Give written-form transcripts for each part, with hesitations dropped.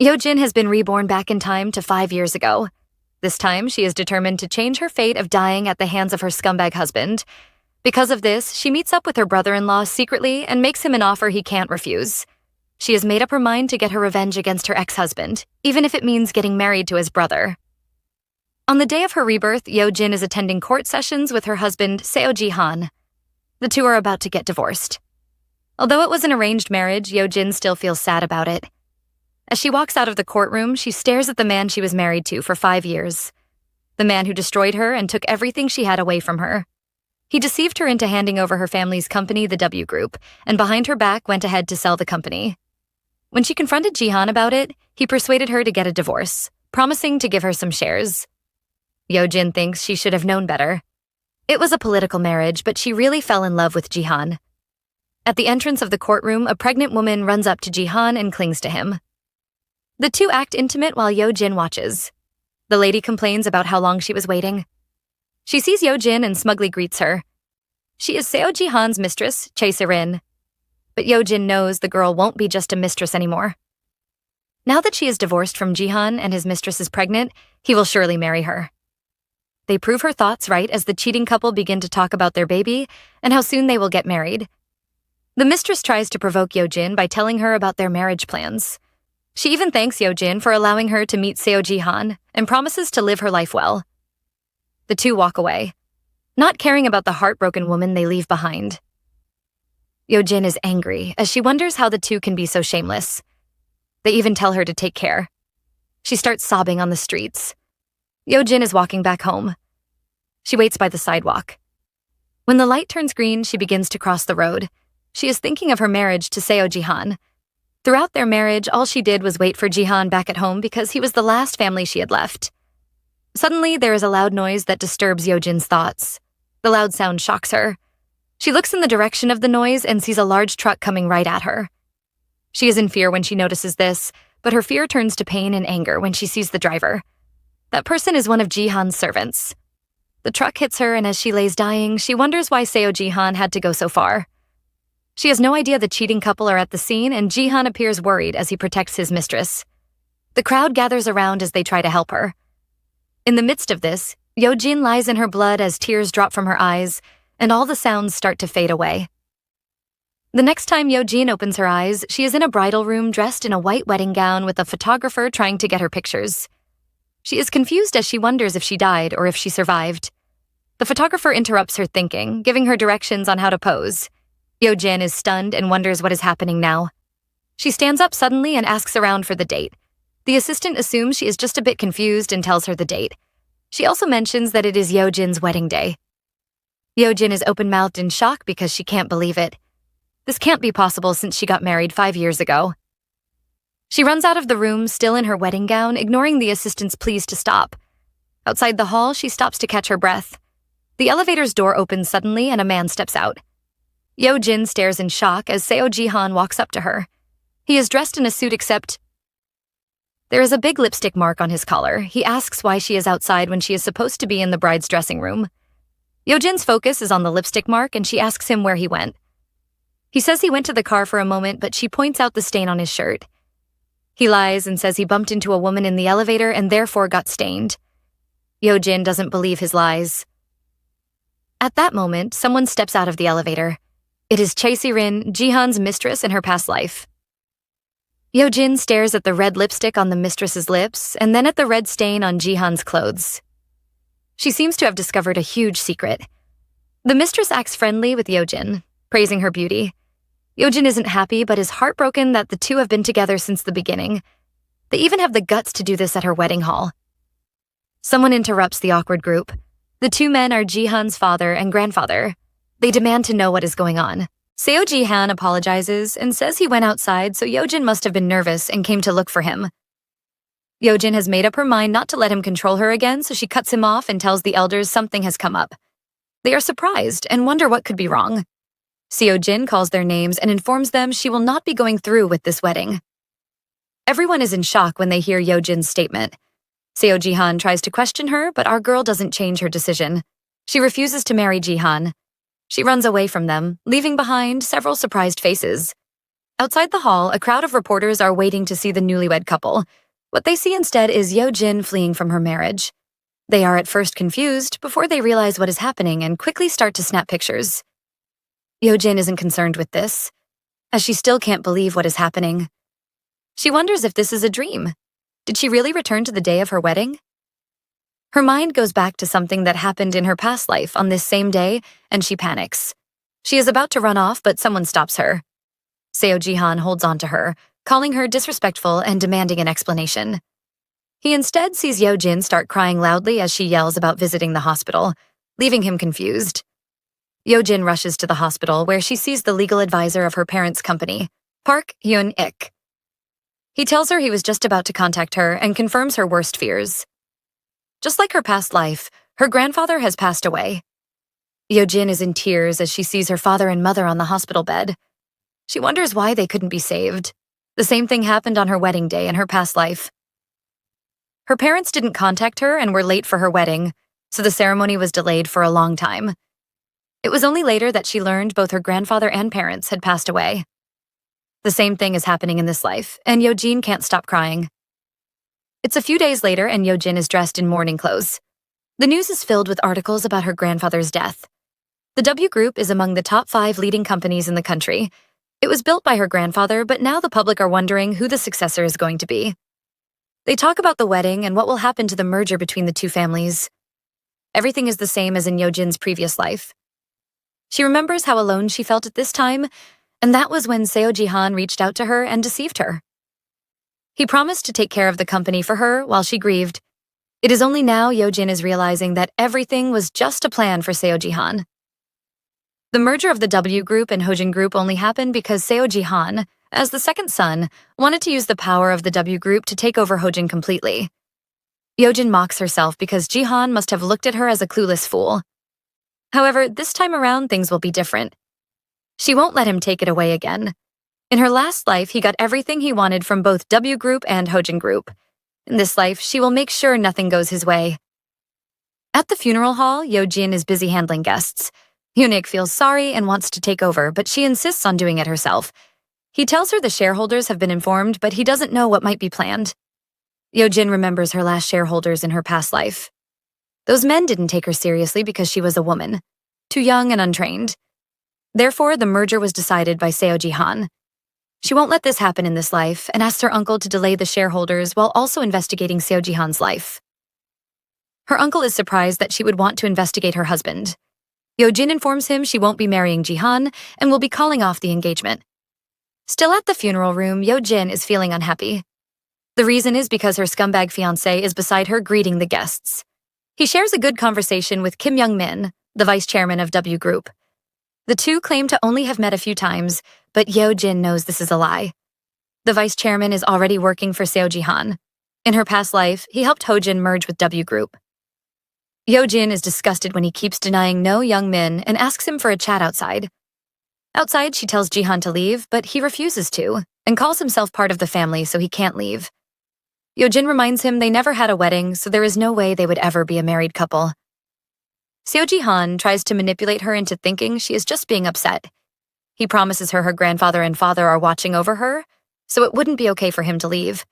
Yojin has been reborn back in time to 5 years ago. This time, she is determined to change her fate of dying at the hands of her scumbag husband. Because of this, she meets up with her brother-in-law secretly and makes him an offer he can't refuse. She has made up her mind to get her revenge against her ex-husband, even if it means getting married to his brother. On the day of her rebirth, Yojin is attending court sessions with her husband, Jae-ha. The two are about to get divorced. Although it was an arranged marriage, Yojin still feels sad about it. As she walks out of the courtroom, she stares at the man she was married to for 5 years. The man who destroyed her and took everything she had away from her. He deceived her into handing over her family's company, the W Group, and behind her back went ahead to sell the company. When she confronted Jihan about it, he persuaded her to get a divorce, promising to give her some shares. Yojin thinks she should have known better. It was a political marriage, but she really fell in love with Jihan. At the entrance of the courtroom, a pregnant woman runs up to Jihan and clings to him. The two act intimate while Yojin watches. The lady complains about how long she was waiting. She sees Yojin and smugly greets her. She is Seo Jihan's mistress, Sarin. But Yojin knows the girl won't be just a mistress anymore. Now that she is divorced from Jihan and his mistress is pregnant, he will surely marry her. They prove her thoughts right as the cheating couple begin to talk about their baby and how soon they will get married. The mistress tries to provoke Yojin by telling her about their marriage plans. She even thanks Yojin for allowing her to meet Seo Jihan and promises to live her life well. The two walk away, not caring about the heartbroken woman they leave behind. Yojin is angry as she wonders how the two can be so shameless. They even tell her to take care. She starts sobbing on the streets. Yojin is walking back home. She waits by the sidewalk. When the light turns green, she begins to cross the road. She is thinking of her marriage to Seo Jihan. Throughout their marriage, all she did was wait for Jihan back at home because he was the last family she had left. Suddenly, there is a loud noise that disturbs Yojin's thoughts. The loud sound shocks her. She looks in the direction of the noise and sees a large truck coming right at her. She is in fear when she notices this, but her fear turns to pain and anger when she sees the driver. That person is one of Jihan's servants. The truck hits her, and as she lays dying, she wonders why Seo Jihan had to go so far. She has no idea the cheating couple are at the scene, and Jihan appears worried as he protects his mistress. The crowd gathers around as they try to help her. In the midst of this, Yojin lies in her blood as tears drop from her eyes, and all the sounds start to fade away. The next time Yojin opens her eyes, she is in a bridal room dressed in a white wedding gown with a photographer trying to get her pictures. She is confused as she wonders if she died or if she survived. The photographer interrupts her thinking, giving her directions on how to pose. Yojin is stunned and wonders what is happening now. She stands up suddenly and asks around for the date. The assistant assumes she is just a bit confused and tells her the date. She also mentions that it is Yojin's wedding day. Yojin is open-mouthed in shock because she can't believe it. This can't be possible since she got married 5 years ago. She runs out of the room, still in her wedding gown, ignoring the assistant's pleas to stop. Outside the hall, she stops to catch her breath. The elevator's door opens suddenly and a man steps out. Yojin stares in shock as Seo Jihan walks up to her. He is dressed in a suit except there is a big lipstick mark on his collar. He asks why she is outside when she is supposed to be in the bride's dressing room. Yojin's focus is on the lipstick mark and she asks him where he went. He says he went to the car for a moment, but she points out the stain on his shirt. He lies and says he bumped into a woman in the elevator and therefore got stained. Yojin doesn't believe his lies. At that moment, someone steps out of the elevator. It is Sarin, Jihan's mistress in her past life. Yojin stares at the red lipstick on the mistress's lips and then at the red stain on Jihan's clothes. She seems to have discovered a huge secret. The mistress acts friendly with Yojin, praising her beauty. Yojin isn't happy but is heartbroken that the two have been together since the beginning. They even have the guts to do this at her wedding hall. Someone interrupts the awkward group. The two men are Jihan's father and grandfather. They demand to know what is going on. Seo Jihan apologizes and says he went outside, so Yojin must have been nervous and came to look for him. Yojin has made up her mind not to let him control her again, so she cuts him off and tells the elders something has come up. They are surprised and wonder what could be wrong. Yojin calls their names and informs them she will not be going through with this wedding. Everyone is in shock when they hear Yojin's statement. Seo Jihan tries to question her, but our girl doesn't change her decision. She refuses to marry Jihan. She runs away from them, leaving behind several surprised faces. Outside the hall, a crowd of reporters are waiting to see the newlywed couple. What they see instead is Yojin fleeing from her marriage. They are at first confused before they realize what is happening and quickly start to snap pictures. Yojin isn't concerned with this, as she still can't believe what is happening. She wonders if this is a dream. Did she really return to the day of her wedding? Her mind goes back to something that happened in her past life on this same day, and she panics. She is about to run off, but someone stops her. Jihan holds on to her, calling her disrespectful and demanding an explanation. He instead sees Yojin start crying loudly as she yells about visiting the hospital, leaving him confused. Yojin rushes to the hospital where she sees the legal advisor of her parents' company, Park Hyun-ik. He tells her he was just about to contact her and confirms her worst fears. Just like her past life, her grandfather has passed away. Yojin is in tears as she sees her father and mother on the hospital bed. She wonders why they couldn't be saved. The same thing happened on her wedding day in her past life. Her parents didn't contact her and were late for her wedding, so the ceremony was delayed for a long time. It was only later that she learned both her grandfather and parents had passed away. The same thing is happening in this life, and Yojin can't stop crying. It's a few days later and Yojin is dressed in mourning clothes. The news is filled with articles about her grandfather's death. The W Group is among the top 5 leading companies in the country. It was built by her grandfather, but now the public are wondering who the successor is going to be. They talk about the wedding and what will happen to the merger between the two families. Everything is the same as in Yojin's previous life. She remembers how alone she felt at this time, and that was when Jihan reached out to her and deceived her. He promised to take care of the company for her while she grieved. It is only now Yojin is realizing that everything was just a plan for Jihan. The merger of the W Group and Hojin Group only happened because Jihan, as the second son, wanted to use the power of the W Group to take over Hojin completely. Yojin mocks herself because Jihan must have looked at her as a clueless fool. However, this time around things will be different. She won't let him take it away again. In her last life, he got everything he wanted from both W Group and Hojin Group. In this life, she will make sure nothing goes his way. At the funeral hall, Yojin is busy handling guests. Hyunik feels sorry and wants to take over, but she insists on doing it herself. He tells her the shareholders have been informed, but he doesn't know what might be planned. Yojin remembers her last shareholders in her past life. Those men didn't take her seriously because she was a woman, too young and untrained. Therefore, the merger was decided by Jihan. She won't let this happen in this life and asks her uncle to delay the shareholders while also investigating Jihan's life. Her uncle is surprised that she would want to investigate her husband. Yojin informs him she won't be marrying Jihan and will be calling off the engagement. Still at the funeral room, Yojin is feeling unhappy. The reason is because her scumbag fiancé is beside her greeting the guests. He shares a good conversation with Kim Young-min, the vice chairman of W Group. The two claim to only have met a few times, but Yojin knows this is a lie. The vice chairman is already working for Jihan. In her past life, he helped Hojin merge with W Group. Yojin is disgusted when he keeps denying no Young-min and asks him for a chat outside. Outside, she tells Jihan to leave, but he refuses to and calls himself part of the family so he can't leave. Yojin reminds him they never had a wedding, so there is no way they would ever be a married couple. Jihan tries to manipulate her into thinking she is just being upset. He promises her grandfather and father are watching over her, so it wouldn't be okay for him to leave.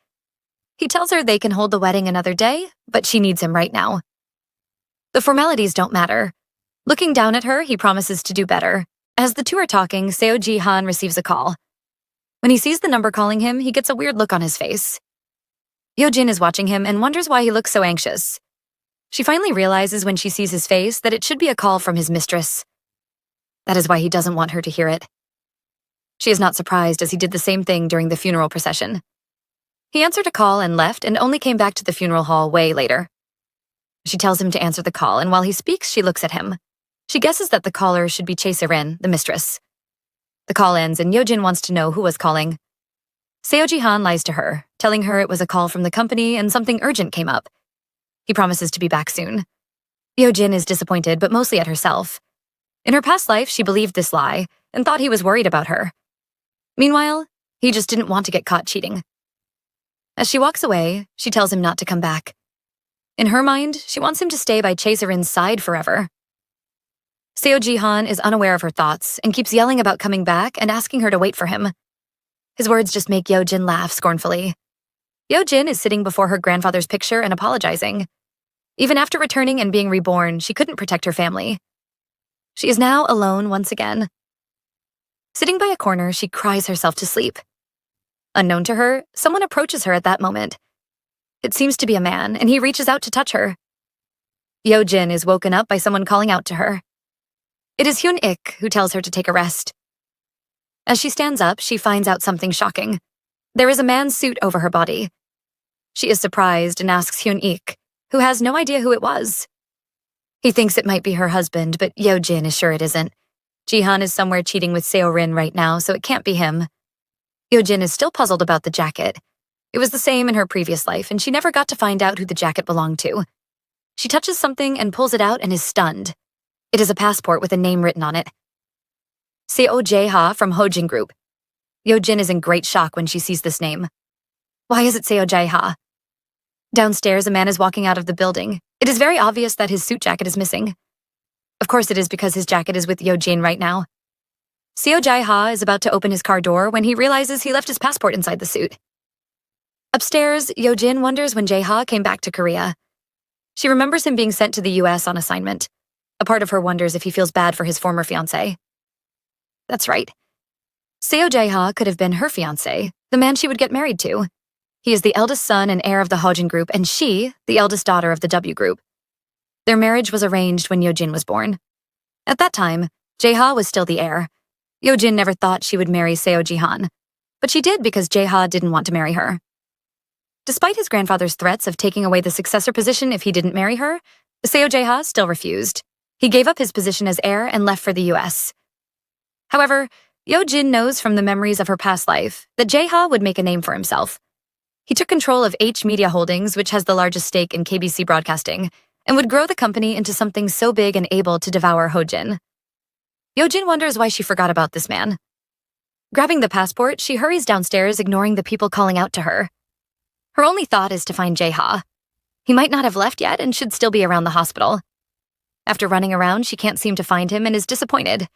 He tells her they can hold the wedding another day, but she needs him right now. The formalities don't matter. Looking down at her, he promises to do better. As the two are talking, Jihan receives a call. When he sees the number calling him, he gets a weird look on his face. Yojin is watching him and wonders why he looks so anxious. She finally realizes when she sees his face that it should be a call from his mistress. That is why he doesn't want her to hear it. She is not surprised as he did the same thing during the funeral procession. He answered a call and left and only came back to the funeral hall way later. She tells him to answer the call, and while he speaks, she looks at him. She guesses that the caller should be Sarin, the mistress. The call ends and Yojin wants to know who was calling. Jihan lies to her, telling her it was a call from the company and something urgent came up. He promises to be back soon. Yojin is disappointed, but mostly at herself. In her past life, she believed this lie and thought he was worried about her. Meanwhile, he just didn't want to get caught cheating. As she walks away, she tells him not to come back. In her mind, she wants him to stay by Sarin's side forever. Jihan is unaware of her thoughts and keeps yelling about coming back and asking her to wait for him. His words just make Yojin laugh scornfully. Yojin is sitting before her grandfather's picture and apologizing. Even after returning and being reborn, she couldn't protect her family. She is now alone once again. Sitting by a corner, she cries herself to sleep. Unknown to her, someone approaches her at that moment. It seems to be a man, and he reaches out to touch her. Yojin is woken up by someone calling out to her. It is Hyun-ik who tells her to take a rest. As she stands up, she finds out something shocking. There is a man's suit over her body. She is surprised and asks Hyun-ik, who has no idea who it was. He thinks it might be her husband, but Yojin is sure it isn't. Jihan is somewhere cheating with Seorin right now, so it can't be him. Yojin is still puzzled about the jacket. It was the same in her previous life, and she never got to find out who the jacket belonged to. She touches something and pulls it out and is stunned. It is a passport with a name written on it. Seo Jae-ha from Hojin Group. Yojin is in great shock when she sees this name. Why is it Seo Jae-ha? Downstairs, a man is walking out of the building. It is very obvious that his suit jacket is missing. Of course it is because his jacket is with Yojin right now. Seo Jae-ha is about to open his car door when he realizes he left his passport inside the suit. Upstairs, Yojin wonders when Jae-ha came back to Korea. She remembers him being sent to the US on assignment. A part of her wonders if he feels bad for his former fiancé. That's right. Seo Jae-ha could have been her fiancé, the man she would get married to. He is the eldest son and heir of the Hojin Group, and she, the eldest daughter of the W Group. Their marriage was arranged when Yojin was born. At that time, Jae-ha was still the heir. Yojin never thought she would marry Seo Jihan, but she did because Jae-ha didn't want to marry her. Despite his grandfather's threats of taking away the successor position if he didn't marry her, Seo Jae-ha still refused. He gave up his position as heir and left for the US. However, Yojin knows from the memories of her past life that Jae-ha would make a name for himself. He took control of H Media Holdings, which has the largest stake in KBC Broadcasting, and would grow the company into something so big and able to devour Hojin. Yojin wonders why she forgot about this man. Grabbing the passport, she hurries downstairs, ignoring the people calling out to her. Her only thought is to find Jae-ha. He might not have left yet and should still be around the hospital. After running around, she can't seem to find him and is disappointed.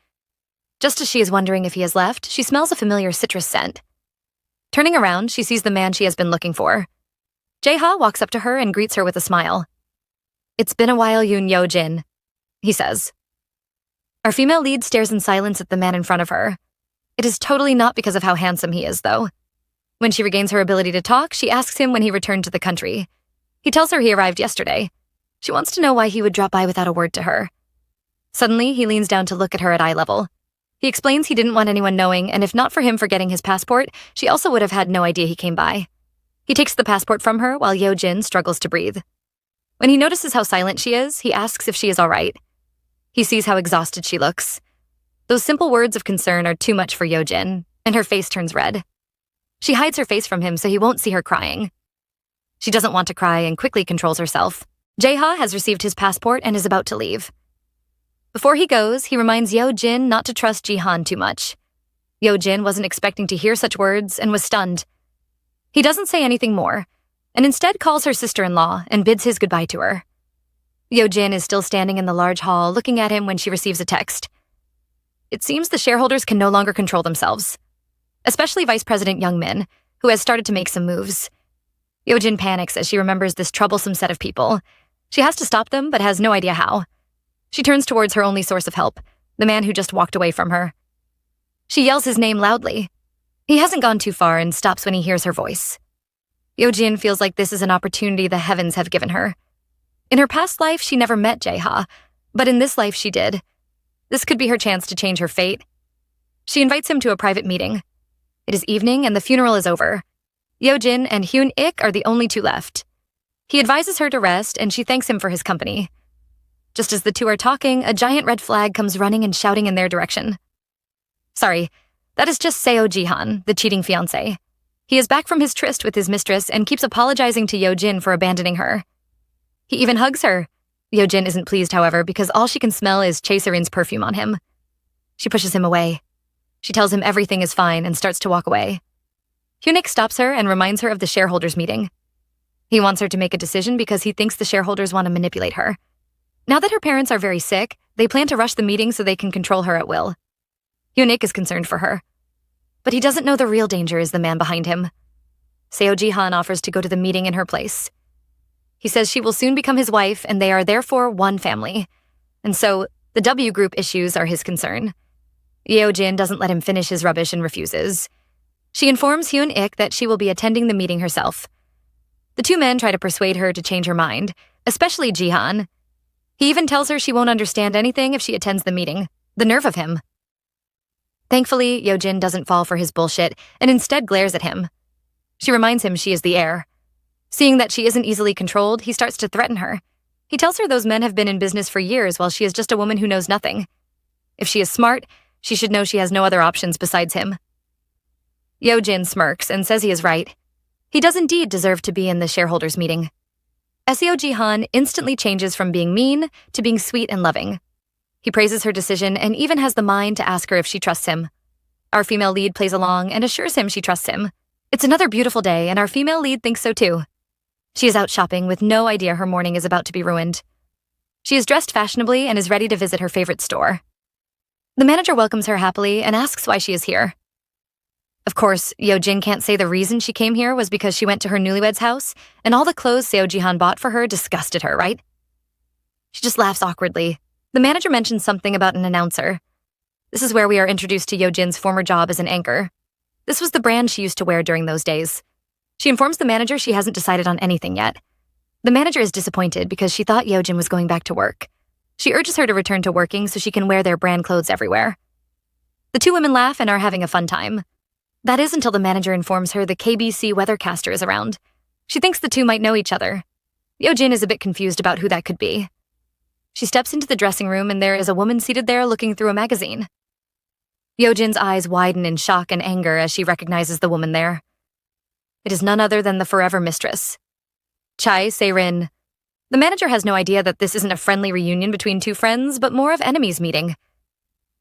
Just as she is wondering if he has left, she smells a familiar citrus scent. Turning around, she sees the man she has been looking for. Jae-ha walks up to her and greets her with a smile. "It's been a while, Yojin," he says. Our female lead stares in silence at the man in front of her. It is totally not because of how handsome he is, though. When she regains her ability to talk, she asks him when he returned to the country. He tells her he arrived yesterday. She wants to know why he would drop by without a word to her. Suddenly, he leans down to look at her at eye level. He explains he didn't want anyone knowing, and if not for him forgetting his passport, she also would have had no idea he came by. He takes the passport from her while Yojin struggles to breathe. When he notices how silent she is, he asks if she is all right. He sees how exhausted she looks. Those simple words of concern are too much for Yojin, and her face turns red. She hides her face from him so he won't see her crying. She doesn't want to cry and quickly controls herself. Jae-ha has received his passport and is about to leave. Before he goes, he reminds Yojin not to trust Jihan too much. Yojin wasn't expecting to hear such words and was stunned. He doesn't say anything more, and instead calls her sister-in-law and bids his goodbye to her. Yojin is still standing in the large hall looking at him when she receives a text. It seems the shareholders can no longer control themselves, especially Vice President Young-min, who has started to make some moves. Yojin panics as she remembers this troublesome set of people. She has to stop them, but has no idea how. She turns towards her only source of help, the man who just walked away from her. She yells his name loudly. He hasn't gone too far and stops when he hears her voice. Yojin feels like this is an opportunity the heavens have given her. In her past life, she never met Jae-ha, but in this life she did. This could be her chance to change her fate. She invites him to a private meeting. It is evening and the funeral is over. Yojin and Hyun-ik are the only two left. He advises her to rest and she thanks him for his company. Just as the two are talking, a giant red flag comes running and shouting in their direction. Sorry, that is just Seo Jihan, the cheating fiancé. He is back from his tryst with his mistress and keeps apologizing to Yojin for abandoning her. He even hugs her. Yojin isn't pleased, however, because all she can smell is Sarin's perfume on him. She pushes him away. She tells him everything is fine and starts to walk away. Hyun-ik stops her and reminds her of the shareholders meeting. He wants her to make a decision because he thinks the shareholders want to manipulate her. Now that her parents are very sick, they plan to rush the meeting so they can control her at will. Hyun-ik is concerned for her. but he doesn't know the real danger is the man behind him. Jae-ha offers to go to the meeting in her place. He says she will soon become his wife, and they are therefore one family. And so, the W group issues are his concern. Yojin doesn't let him finish his rubbish and refuses. She informs Hyun-ik that she will be attending the meeting herself. The two men try to persuade her to change her mind, especially Jihan. He even tells her she won't understand anything if she attends the meeting. The nerve of him. Thankfully, Yojin doesn't fall for his bullshit and instead glares at him. She reminds him she is the heir. Seeing that she isn't easily controlled, he starts to threaten her. He tells her those men have been in business for years while she is just a woman who knows nothing. If she is smart, she should know she has no other options besides him. Yojin smirks and says he is right. He does indeed deserve to be in the shareholders meeting. Seo Jihan instantly changes from being mean to being sweet and loving. He praises her decision and even has the mind to ask her if she trusts him. Our female lead plays along and assures him she trusts him. It's another beautiful day, and our female lead thinks so too. She is out shopping with no idea her morning is about to be ruined. She is dressed fashionably and is ready to visit her favorite store. The manager welcomes her happily and asks why she is here. Of course, Yojin can't say the reason she came here was because she went to her newlywed's house, and all the clothes Seo Jihan bought for her disgusted her, right? She just laughs awkwardly. The manager mentions something about an announcer. This is where we are introduced to Yojin's former job as an anchor. This was the brand she used to wear during those days. She informs the manager she hasn't decided on anything yet. The manager is disappointed because she thought Yojin was going back to work. She urges her to return to working so she can wear their brand clothes everywhere. The two women laugh and are having a fun time. That is until the manager informs her the KBC weathercaster is around. She thinks the two might know each other. Yojin is a bit confused about who that could be. She steps into the dressing room and there is a woman seated there looking through a magazine. Yojin's eyes widen in shock and anger as she recognizes the woman there. It is none other than the forever mistress. Sarin. The manager has no idea that this isn't a friendly reunion between two friends, but more of enemies meeting.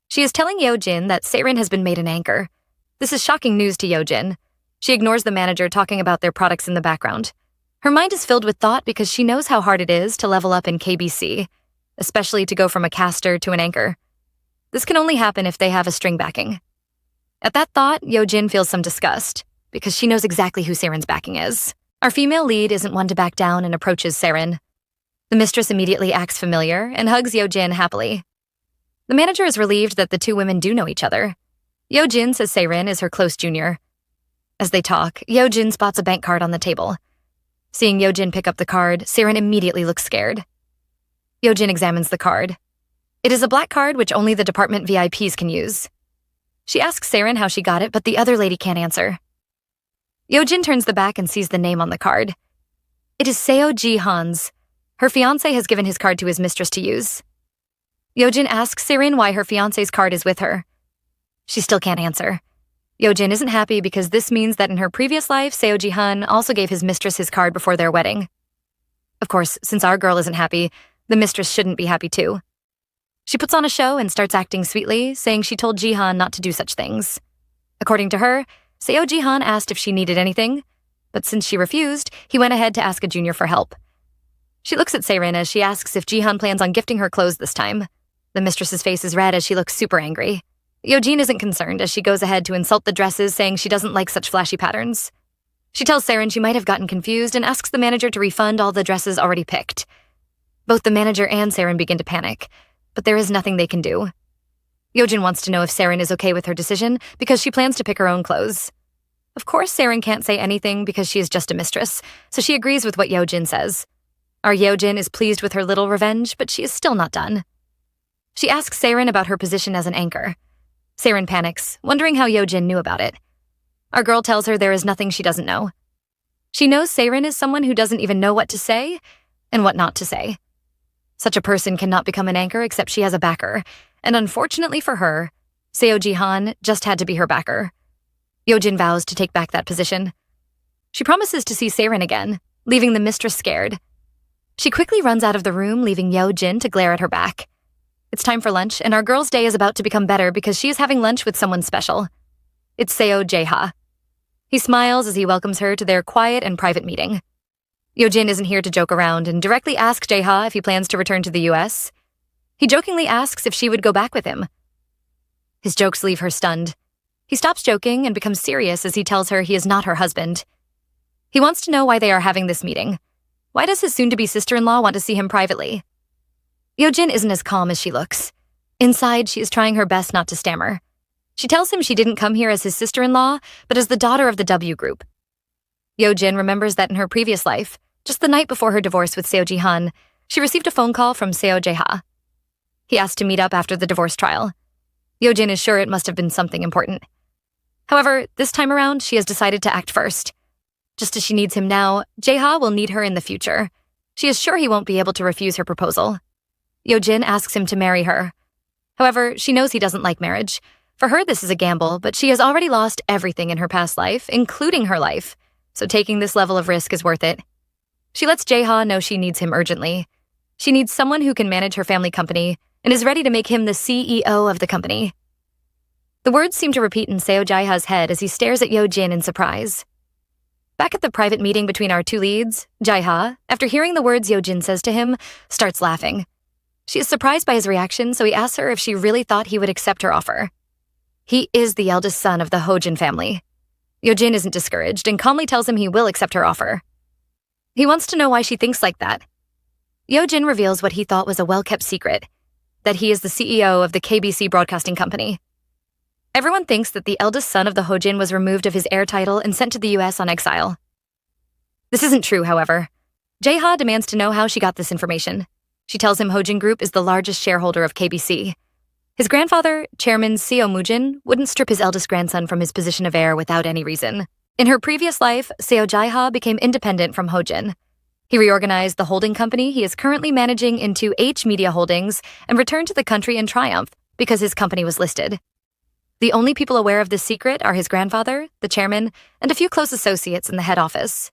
She is telling Yojin that Sarin has been made an anchor. This is shocking news to Yojin. She ignores the manager talking about their products in the background. Her mind is filled with thought because she knows how hard it is to level up in KBC, especially to go from a caster to an anchor. This can only happen if they have a string backing. At that thought, Yojin feels some disgust, because she knows exactly who Sarin's backing is. Our female lead isn't one to back down and approaches Sarin. The mistress immediately acts familiar and hugs Yojin happily. The manager is relieved that the two women do know each other. Yojin says Sarin is her close junior. As they talk, Yojin spots a bank card on the table. Seeing Yojin pick up the card, Sarin immediately looks scared. Yojin examines the card. It is a black card which only the department VIPs can use. She asks Sarin how she got it, but the other lady can't answer. Yojin turns the back and sees the name on the card. It is Seo Jihan's. Her fiancé has given his card to his mistress to use. Yojin asks Sarin why her fiancé's card is with her. She still can't answer. Yojin isn't happy because this means that in her previous life, Seo Jihan also gave his mistress his card before their wedding. Of course, since our girl isn't happy, the mistress shouldn't be happy too. She puts on a show and starts acting sweetly, saying she told Jihan not to do such things. According to her, Seo Jihan asked if she needed anything, but since she refused, he went ahead to ask a junior for help. She looks at Sarin as she asks if Jihan plans on gifting her clothes this time. The mistress's face is red as she looks super angry. Yojin isn't concerned as she goes ahead to insult the dresses, saying she doesn't like such flashy patterns. She tells Sarin she might have gotten confused and asks the manager to refund all the dresses already picked. Both the manager and Sarin begin to panic, but there is nothing they can do. Yojin wants to know if Sarin is okay with her decision because she plans to pick her own clothes. Of course, Sarin can't say anything because she is just a mistress, so she agrees with what Yojin says. Our Yojin is pleased with her little revenge, but she is still not done. She asks Sarin about her position as an anchor. Sarin panics, wondering how Yojin knew about it. Our girl tells her there is nothing she doesn't know. She knows Sarin is someone who doesn't even know what to say and what not to say. Such a person cannot become an anchor except she has a backer, and unfortunately for her, Seo Jihan just had to be her backer. Yojin vows to take back that position. She promises to see Sarin again, leaving the mistress scared. She quickly runs out of the room, leaving Yojin to glare at her back. It's time for lunch, and our girl's day is about to become better because she is having lunch with someone special. It's Seo Jae-ha. He smiles as he welcomes her to their quiet and private meeting. Yojin isn't here to joke around and directly asks Jae-ha if he plans to return to the US. He jokingly asks if she would go back with him. His jokes leave her stunned. He stops joking and becomes serious as he tells her he is not her husband. He wants to know why they are having this meeting. Why does his soon-to-be sister-in-law want to see him privately? Yojin isn't as calm as she looks. Inside, she is trying her best not to stammer. She tells him she didn't come here as his sister-in-law, but as the daughter of the W group. Yojin remembers that in her previous life, just the night before her divorce with Seo Ji-han, she received a phone call from Seo Jae-ha. He asked to meet up after the divorce trial. Yojin is sure it must have been something important. However, this time around, she has decided to act first. Just as she needs him now, Jae-ha will need her in the future. She is sure he won't be able to refuse her proposal. Yojin asks him to marry her. However, she knows he doesn't like marriage. For her, this is a gamble, but she has already lost everything in her past life, including her life, so taking this level of risk is worth it. She lets Jae-ha know she needs him urgently. She needs someone who can manage her family company and is ready to make him the CEO of the company. The words seem to repeat in Seo Jae-ha's head as he stares at Yojin in surprise. Back at the private meeting between our two leads, Jae-ha, after hearing the words Yojin says to him, starts laughing. She is surprised by his reaction, so he asks her if she really thought he would accept her offer. He is the eldest son of the Hojin family. Yojin isn't discouraged and calmly tells him he will accept her offer. He wants to know why she thinks like that. Yojin reveals what he thought was a well-kept secret, that he is the CEO of the KBC Broadcasting Company. Everyone thinks that the eldest son of the Hojin was removed of his heir title and sent to the US on exile. This isn't true, however. Jae-ha demands to know how she got this information. She tells him Hojin Group is the largest shareholder of KBC. His grandfather, Chairman Seo Mujin, wouldn't strip his eldest grandson from his position of heir without any reason. In her previous life, Seo Jae-ha became independent from Hojin. He reorganized the holding company he is currently managing into H Media Holdings and returned to the country in triumph because his company was listed. The only people aware of this secret are his grandfather, the chairman, and a few close associates in the head office.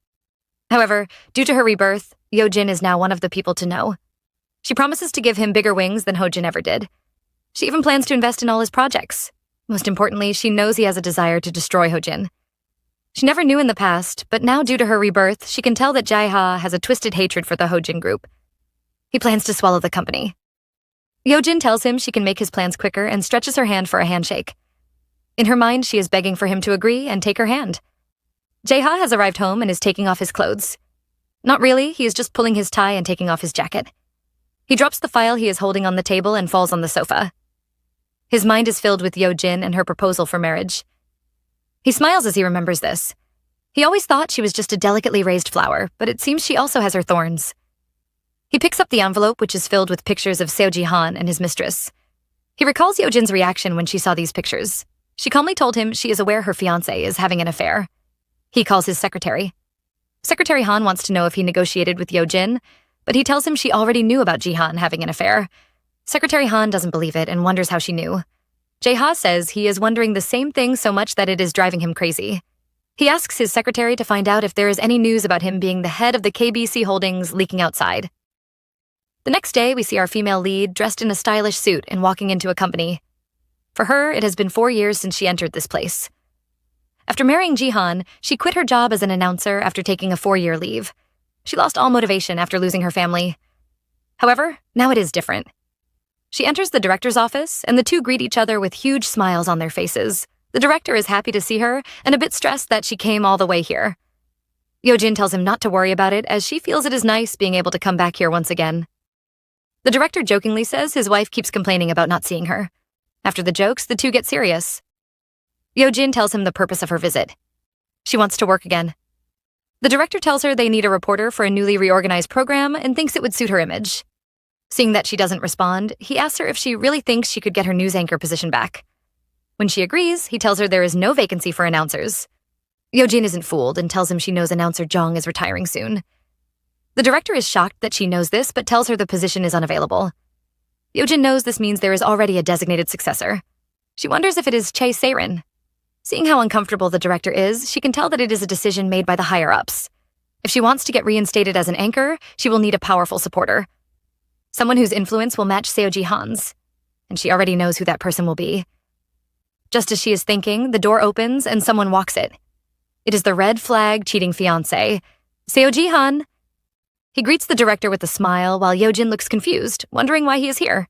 However, due to her rebirth, Yojin is now one of the people to know. She promises to give him bigger wings than Hojin ever did. She even plans to invest in all his projects. Most importantly, she knows he has a desire to destroy Hojin. She never knew in the past, but now due to her rebirth, she can tell that Jae-ha has a twisted hatred for the Hojin group. He plans to swallow the company. Yojin tells him she can make his plans quicker and stretches her hand for a handshake. In her mind, she is begging for him to agree and take her hand. Jae-ha has arrived home and is taking off his clothes. Not really, he is just pulling his tie and taking off his jacket. He drops the file he is holding on the table and falls on the sofa. His mind is filled with Yojin and her proposal for marriage. He smiles as he remembers this. He always thought she was just a delicately raised flower, but it seems she also has her thorns. He picks up the envelope, which is filled with pictures of Seo Ji-han and his mistress. He recalls Yojin's reaction when she saw these pictures. She calmly told him she is aware her fiancé is having an affair. He calls his secretary. Secretary Han wants to know if he negotiated with Yojin, but he tells him she already knew about Jihan having an affair. Secretary Han doesn't believe it and wonders how she knew. Jae-ha says he is wondering the same thing so much that it is driving him crazy. He asks his secretary to find out if there is any news about him being the head of the KBC Holdings leaking outside. The next day, we see our female lead dressed in a stylish suit and walking into a company. For her, it has been 4 years since she entered this place. After marrying Jihan, she quit her job as an announcer after taking a 4-year leave. She lost all motivation after losing her family. However, now it is different. She enters the director's office, and the two greet each other with huge smiles on their faces. The director is happy to see her and a bit stressed that she came all the way here. Yojin tells him not to worry about it as she feels it is nice being able to come back here once again. The director jokingly says his wife keeps complaining about not seeing her. After the jokes, the two get serious. Yojin tells him the purpose of her visit. She wants to work again. The director tells her they need a reporter for a newly reorganized program and thinks it would suit her image. Seeing that she doesn't respond, he asks her if she really thinks she could get her news anchor position back. When she agrees, he tells her there is no vacancy for announcers. Yojin isn't fooled and tells him she knows announcer Jong is retiring soon. The director is shocked that she knows this but tells her the position is unavailable. Yojin knows this means there is already a designated successor. She wonders if it is Sarin. Seeing how uncomfortable the director is, she can tell that it is a decision made by the higher-ups. If she wants to get reinstated as an anchor, she will need a powerful supporter. Someone whose influence will match Seo Ji-han's. And she already knows who that person will be. Just as she is thinking, the door opens and someone walks it. It is the red flag cheating fiancé, Seo Ji-han. He greets the director with a smile while Yojin looks confused, wondering why he is here.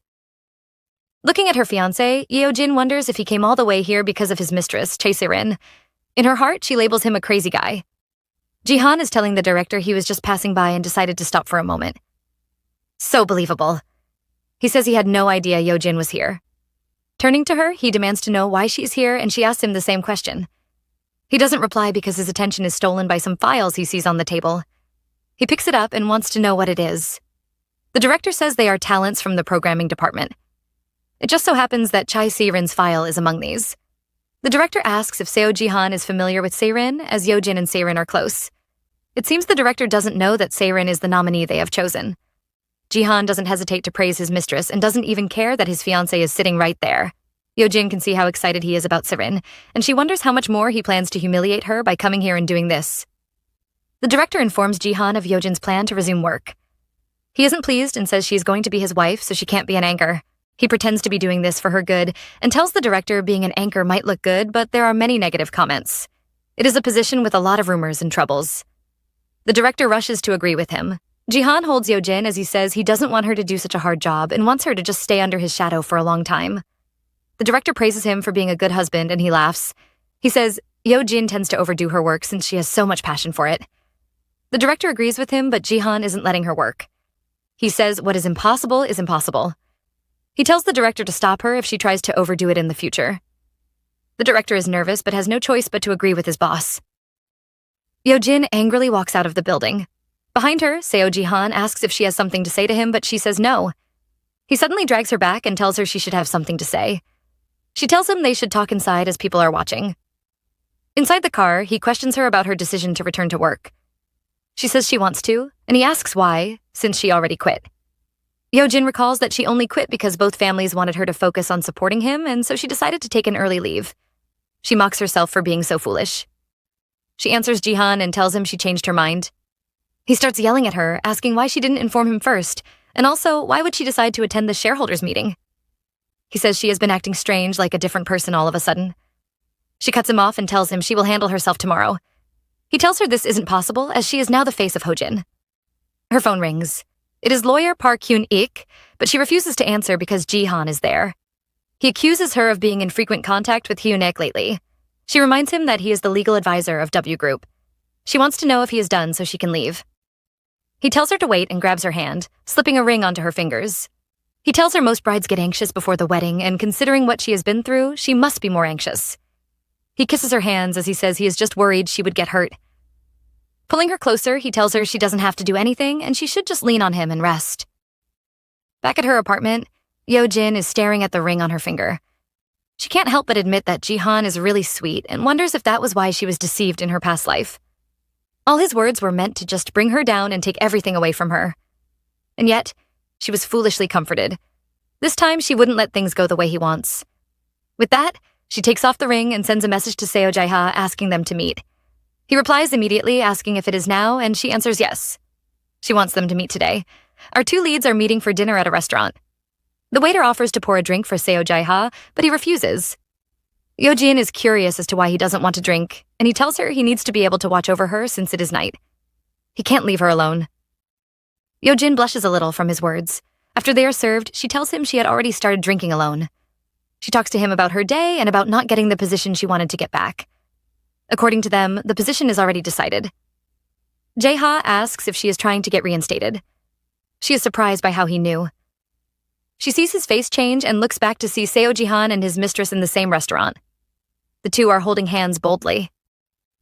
Looking at her fiancé, Yojin wonders if he came all the way here because of his mistress, Serin. In her heart, she labels him a crazy guy. Jihan is telling the director he was just passing by and decided to stop for a moment. So believable. He says he had no idea Yojin was here. Turning to her, he demands to know why she's here, and she asks him the same question. He doesn't reply because his attention is stolen by some files he sees on the table. He picks it up and wants to know what it is. The director says they are talents from the programming department. It just so happens that Chai Serin's file is among these. The director asks if Seo Jihan is familiar with Sarin, as Yojin and Sarin are close. It seems the director doesn't know that Sarin is the nominee they have chosen. Jihan doesn't hesitate to praise his mistress and doesn't even care that his fiancé is sitting right there. Yojin can see how excited he is about Sarin, and she wonders how much more he plans to humiliate her by coming here and doing this. The director informs Jihan of Yojin's plan to resume work. He isn't pleased and says she's going to be his wife, so she can't be an anchor. He pretends to be doing this for her good and tells the director being an anchor might look good, but there are many negative comments. It is a position with a lot of rumors and troubles. The director rushes to agree with him. Jihan holds Yojin as he says he doesn't want her to do such a hard job and wants her to just stay under his shadow for a long time. The director praises him for being a good husband and he laughs. He says Yojin tends to overdo her work since she has so much passion for it. The director agrees with him, but Jihan isn't letting her work. He says what is impossible is impossible. He tells the director to stop her if she tries to overdo it in the future. The director is nervous but has no choice but to agree with his boss. Yojin angrily walks out of the building. Behind her, Seo Jihan asks if she has something to say to him, but she says no. He suddenly drags her back and tells her she should have something to say. She tells him they should talk inside as people are watching. Inside the car, he questions her about her decision to return to work. She says she wants to, and he asks why, since she already quit. Yojin recalls that she only quit because both families wanted her to focus on supporting him, and so she decided to take an early leave. She mocks herself for being so foolish. She answers Jihan and tells him she changed her mind. He starts yelling at her, asking why she didn't inform him first, and also why would she decide to attend the shareholders meeting. He says she has been acting strange, like a different person all of a sudden. She cuts him off and tells him she will handle herself tomorrow. He tells her this isn't possible, as she is now the face of Hojin. Her phone rings. It is lawyer Park Hyun-ik, but she refuses to answer because Jihan is there. He accuses her of being in frequent contact with Hyun-ik lately. She reminds him that he is the legal advisor of W Group. She wants to know if he is done so she can leave. He tells her to wait and grabs her hand, slipping a ring onto her fingers. He tells her most brides get anxious before the wedding, and considering what she has been through, she must be more anxious. He kisses her hands as he says he is just worried she would get hurt. Pulling her closer, he tells her she doesn't have to do anything and she should just lean on him and rest. Back at her apartment, Yojin is staring at the ring on her finger. She can't help but admit that Jihan is really sweet and wonders if that was why she was deceived in her past life. All his words were meant to just bring her down and take everything away from her. And yet, she was foolishly comforted. This time, she wouldn't let things go the way he wants. With that, she takes off the ring and sends a message to Seo Jae-ha asking them to meet. He replies immediately, asking if it is now, and she answers yes. She wants them to meet today. Our two leads are meeting for dinner at a restaurant. The waiter offers to pour a drink for Seo Jae-ha, but he refuses. Yojin is curious as to why he doesn't want to drink, and he tells her he needs to be able to watch over her since it is night. He can't leave her alone. Yojin blushes a little from his words. After they are served, she tells him she had already started drinking alone. She talks to him about her day and about not getting the position she wanted to get back. According to them, the position is already decided. Jae-ha asks if she is trying to get reinstated. She is surprised by how he knew. She sees his face change and looks back to see Seo Jihan and his mistress in the same restaurant. The two are holding hands boldly.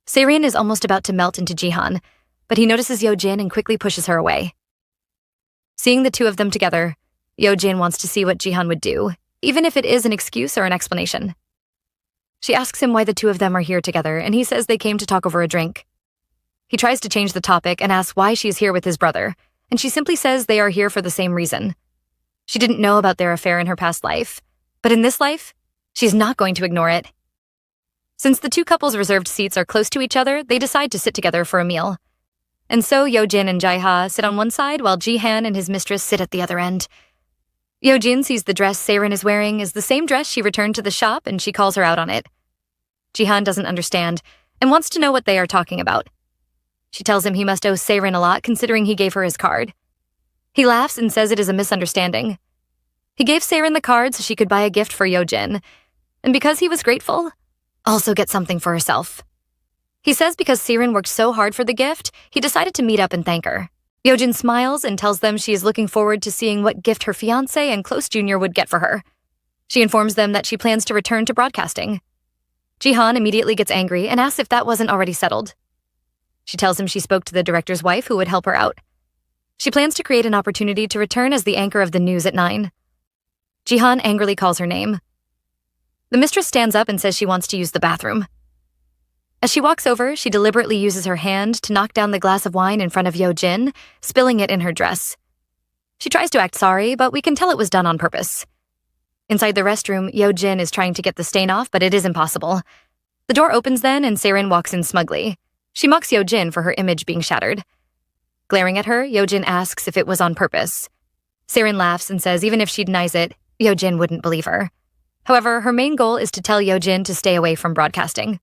Sarin is almost about to melt into Jihan, but he notices Yojin and quickly pushes her away. Seeing the two of them together, Yojin wants to see what Jihan would do, even if it is an excuse or an explanation. She asks him why the two of them are here together, and he says they came to talk over a drink. He tries to change the topic and asks why she is here with his brother, and she simply says they are here for the same reason. She didn't know about their affair in her past life, but in this life, she's not going to ignore it. Since the two couples' reserved seats are close to each other, they decide to sit together for a meal. And so Yojin and Jae-ha sit on one side while Jihan and his mistress sit at the other end. Yojin sees the dress Sarin is wearing is the same dress she returned to the shop, and she calls her out on it. Jihan doesn't understand and wants to know what they are talking about. She tells him he must owe Sarin a lot considering he gave her his card. He laughs and says it is a misunderstanding. He gave Sarin the card so she could buy a gift for Yojin, and because he was grateful, also get something for herself. He says because Sarin worked so hard for the gift, he decided to meet up and thank her. Yojin smiles and tells them she is looking forward to seeing what gift her fiancé and close junior would get for her. She informs them that she plans to return to broadcasting. Jihan immediately gets angry and asks if that wasn't already settled. She tells him she spoke to the director's wife who would help her out. She plans to create an opportunity to return as the anchor of the news at 9. Jihan angrily calls her name. The mistress stands up and says she wants to use the bathroom. As she walks over, she deliberately uses her hand to knock down the glass of wine in front of Yojin, spilling it in her dress. She tries to act sorry, but we can tell it was done on purpose. Inside the restroom, Yojin is trying to get the stain off, but it is impossible. The door opens then, and Sarin walks in smugly. She mocks Yojin for her image being shattered. Glaring at her, Yojin asks if it was on purpose. Sarin laughs and says even if she denies it, Yojin wouldn't believe her. However, her main goal is to tell Yojin to stay away from broadcasting.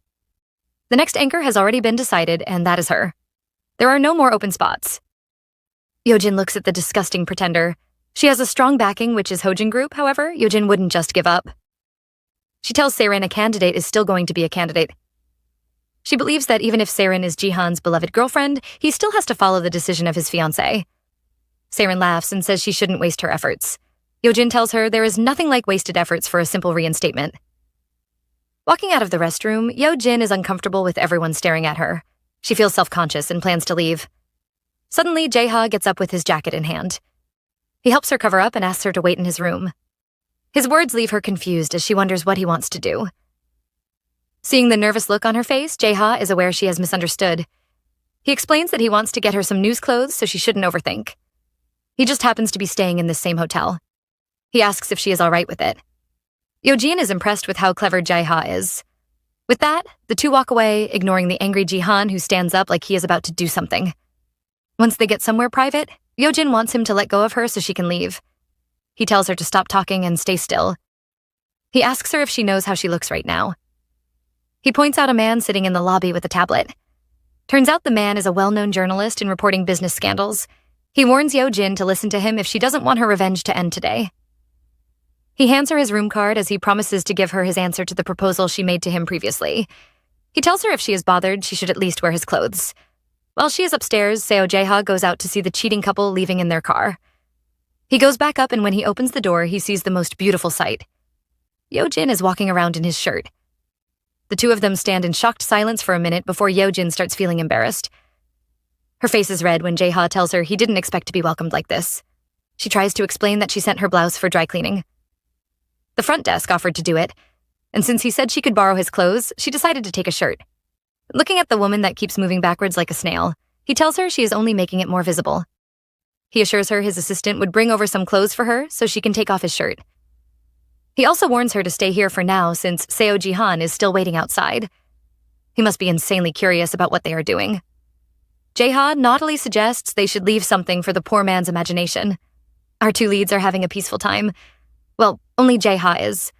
The next anchor has already been decided, and that is her. There are no more open spots. Yojin looks at the disgusting pretender. She has a strong backing, which is Hojin Group, however, Yojin wouldn't just give up. She tells Sarin a candidate is still going to be a candidate. She believes that even if Sarin is Jihan's beloved girlfriend, he still has to follow the decision of his fiancé. Sarin laughs and says she shouldn't waste her efforts. Yojin tells her there is nothing like wasted efforts for a simple reinstatement. Walking out of the restroom, Yojin is uncomfortable with everyone staring at her. She feels self-conscious and plans to leave. Suddenly, Jae-ha gets up with his jacket in hand. He helps her cover up and asks her to wait in his room. His words leave her confused as she wonders what he wants to do. Seeing the nervous look on her face, Jae-ha is aware she has misunderstood. He explains that he wants to get her some news clothes so she shouldn't overthink. He just happens to be staying in this same hotel. He asks if she is all right with it. Yojin is impressed with how clever Jae-ha is. With that, the two walk away, ignoring the angry Jihan who stands up like he is about to do something. Once they get somewhere private, Yojin wants him to let go of her so she can leave. He tells her to stop talking and stay still. He asks her if she knows how she looks right now. He points out a man sitting in the lobby with a tablet. Turns out the man is a well-known journalist in reporting business scandals. He warns Yojin to listen to him if she doesn't want her revenge to end today. He hands her his room card as he promises to give her his answer to the proposal she made to him previously. He tells her if she is bothered, she should at least wear his clothes. While she is upstairs, Jae-ha goes out to see the cheating couple leaving in their car. He goes back up, and when he opens the door, he sees the most beautiful sight. Yojin is walking around in his shirt. The two of them stand in shocked silence for a minute before Yojin starts feeling embarrassed. Her face is red when Jae-ha tells her he didn't expect to be welcomed like this. She tries to explain that she sent her blouse for dry cleaning. The front desk offered to do it, and since he said she could borrow his clothes, she decided to take a shirt. Looking at the woman that keeps moving backwards like a snail, he tells her she is only making it more visible. He assures her his assistant would bring over some clothes for her so she can take off his shirt. He also warns her to stay here for now since Jihan is still waiting outside. He must be insanely curious about what they are doing. Jae-ha naughtily suggests they should leave something for the poor man's imagination. Our two leads are having a peaceful time. Well, only Jae-ha is.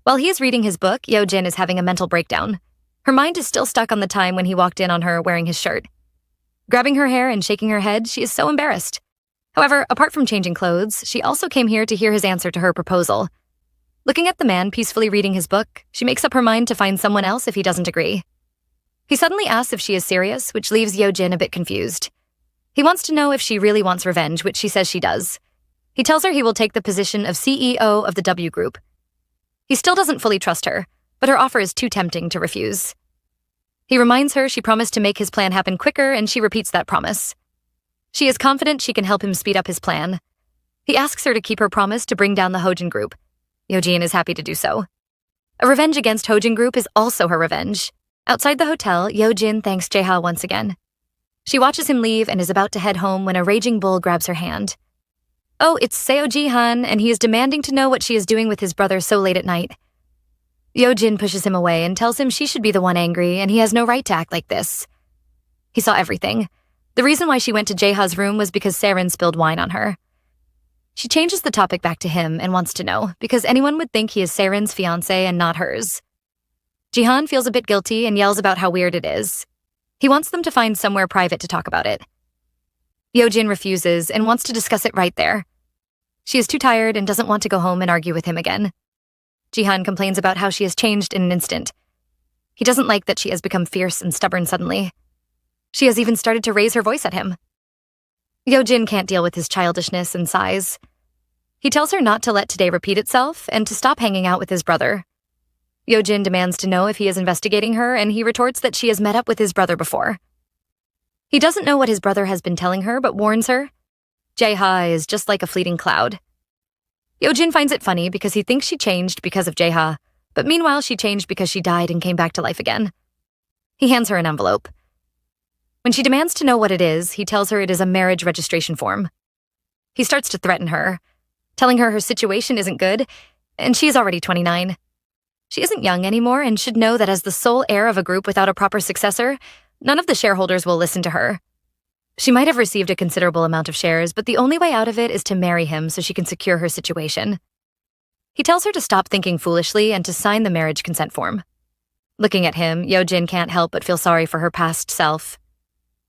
While he is reading his book, Yojin is having a mental breakdown. Her mind is still stuck on the time when he walked in on her wearing his shirt. Grabbing her hair and shaking her head, she is so embarrassed. However, apart from changing clothes, she also came here to hear his answer to her proposal. Looking at the man peacefully reading his book, she makes up her mind to find someone else if he doesn't agree. He suddenly asks if she is serious, which leaves Yojin a bit confused. He wants to know if she really wants revenge, which she says she does. He tells her he will take the position of CEO of the W Group. He still doesn't fully trust her, but her offer is too tempting to refuse. He reminds her she promised to make his plan happen quicker, and she repeats that promise. She is confident she can help him speed up his plan. He asks her to keep her promise to bring down the Hojin Group. Yojin is happy to do so. A revenge against Hojin Group is also her revenge. Outside the hotel, Yojin thanks Jae-ha once again. She watches him leave and is about to head home when a raging bull grabs her hand. Oh, it's Jihan, and he is demanding to know what she is doing with his brother so late at night. Yojin pushes him away and tells him she should be the one angry and he has no right to act like this. He saw everything. The reason why she went to Jae-ha's room was because Sarin spilled wine on her. She changes the topic back to him and wants to know, because anyone would think he is Sarin's fiancé and not hers. Jihan feels a bit guilty and yells about how weird it is. He wants them to find somewhere private to talk about it. Yojin refuses and wants to discuss it right there. She is too tired and doesn't want to go home and argue with him again. Jihan complains about how she has changed in an instant. He doesn't like that she has become fierce and stubborn suddenly. She has even started to raise her voice at him. Yojin can't deal with his childishness and sighs. He tells her not to let today repeat itself and to stop hanging out with his brother. Yojin demands to know if he is investigating her, and he retorts that she has met up with his brother before. He doesn't know what his brother has been telling her, but warns her. Jae-ha is just like a fleeting cloud. Yojin finds it funny because he thinks she changed because of Jae-ha, but meanwhile she changed because she died and came back to life again. He hands her an envelope. When she demands to know what it is, he tells her it is a marriage registration form. He starts to threaten her, telling her situation isn't good, and she is already 29. She isn't young anymore and should know that as the sole heir of a group without a proper successor, none of the shareholders will listen to her. She might have received a considerable amount of shares, but the only way out of it is to marry him so she can secure her situation. He tells her to stop thinking foolishly and to sign the marriage consent form. Looking at him, Yojin can't help but feel sorry for her past self.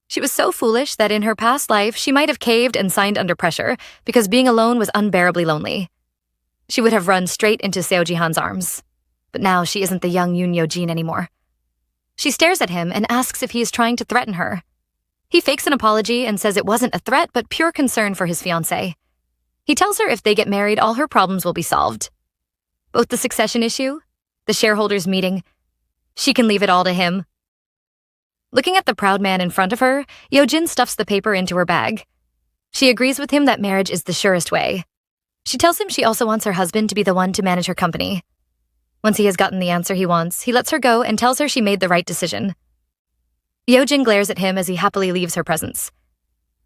She was so foolish that in her past life, she might have caved and signed under pressure because being alone was unbearably lonely. She would have run straight into Seo Jihan's arms. But now she isn't the young Yoon Yojin anymore. She stares at him and asks if he is trying to threaten her. He fakes an apology and says it wasn't a threat but pure concern for his fiancée. He tells her if they get married, all her problems will be solved. Both the succession issue, the shareholders meeting, she can leave it all to him. Looking at the proud man in front of her, Yojin stuffs the paper into her bag. She agrees with him that marriage is the surest way. She tells him she also wants her husband to be the one to manage her company. Once he has gotten the answer he wants, he lets her go and tells her she made the right decision. Yojin glares at him as he happily leaves her presence.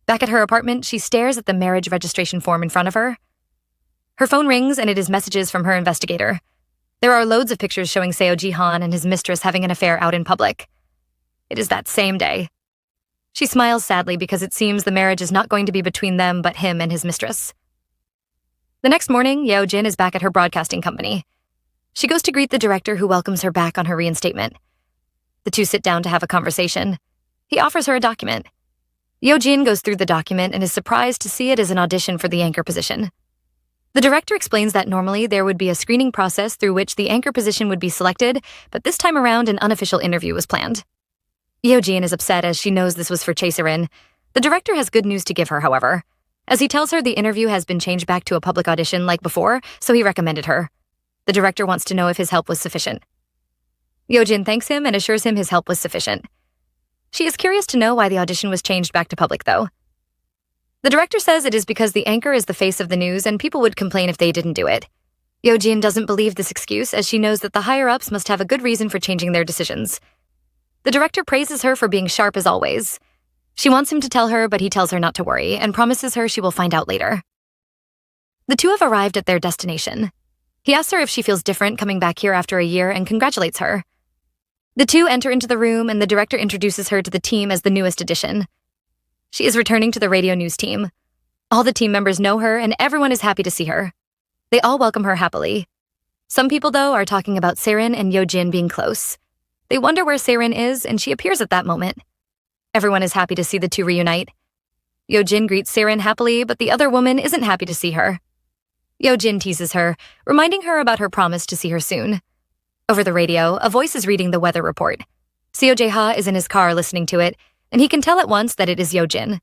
Back at her apartment, she stares at the marriage registration form in front of her. Her phone rings and it is messages from her investigator. There are loads of pictures showing Seo Jihan and his mistress having an affair out in public. It is that same day. She smiles sadly because it seems the marriage is not going to be between them but him and his mistress. The next morning, Yojin is back at her broadcasting company. She goes to greet the director who welcomes her back on her reinstatement. The two sit down to have a conversation. He offers her a document. Yojin goes through the document and is surprised to see it as an audition for the anchor position. The director explains that normally there would be a screening process through which the anchor position would be selected, but this time around an unofficial interview was planned. Yojin is upset as she knows this was for Sarin. The director has good news to give her, however, as he tells her the interview has been changed back to a public audition like before, so he recommended her. The director wants to know if his help was sufficient. Yojin thanks him and assures him his help was sufficient. She is curious to know why the audition was changed back to public, though. The director says it is because the anchor is the face of the news and people would complain if they didn't do it. Yojin doesn't believe this excuse as she knows that the higher-ups must have a good reason for changing their decisions. The director praises her for being sharp as always. She wants him to tell her, but he tells her not to worry and promises her she will find out later. The two have arrived at their destination. He asks her if she feels different coming back here after a year and congratulates her. The two enter into the room and the director introduces her to the team as the newest addition. She is returning to the radio news team. All the team members know her and everyone is happy to see her. They all welcome her happily. Some people, though, are talking about Sarin and Yojin being close. They wonder where Sarin is and she appears at that moment. Everyone is happy to see the two reunite. Yojin greets Sarin happily, but the other woman isn't happy to see her. Yojin teases her, reminding her about her promise to see her soon. Over the radio, a voice is reading the weather report. Jae-ha is in his car listening to it, and he can tell at once that it is Yojin.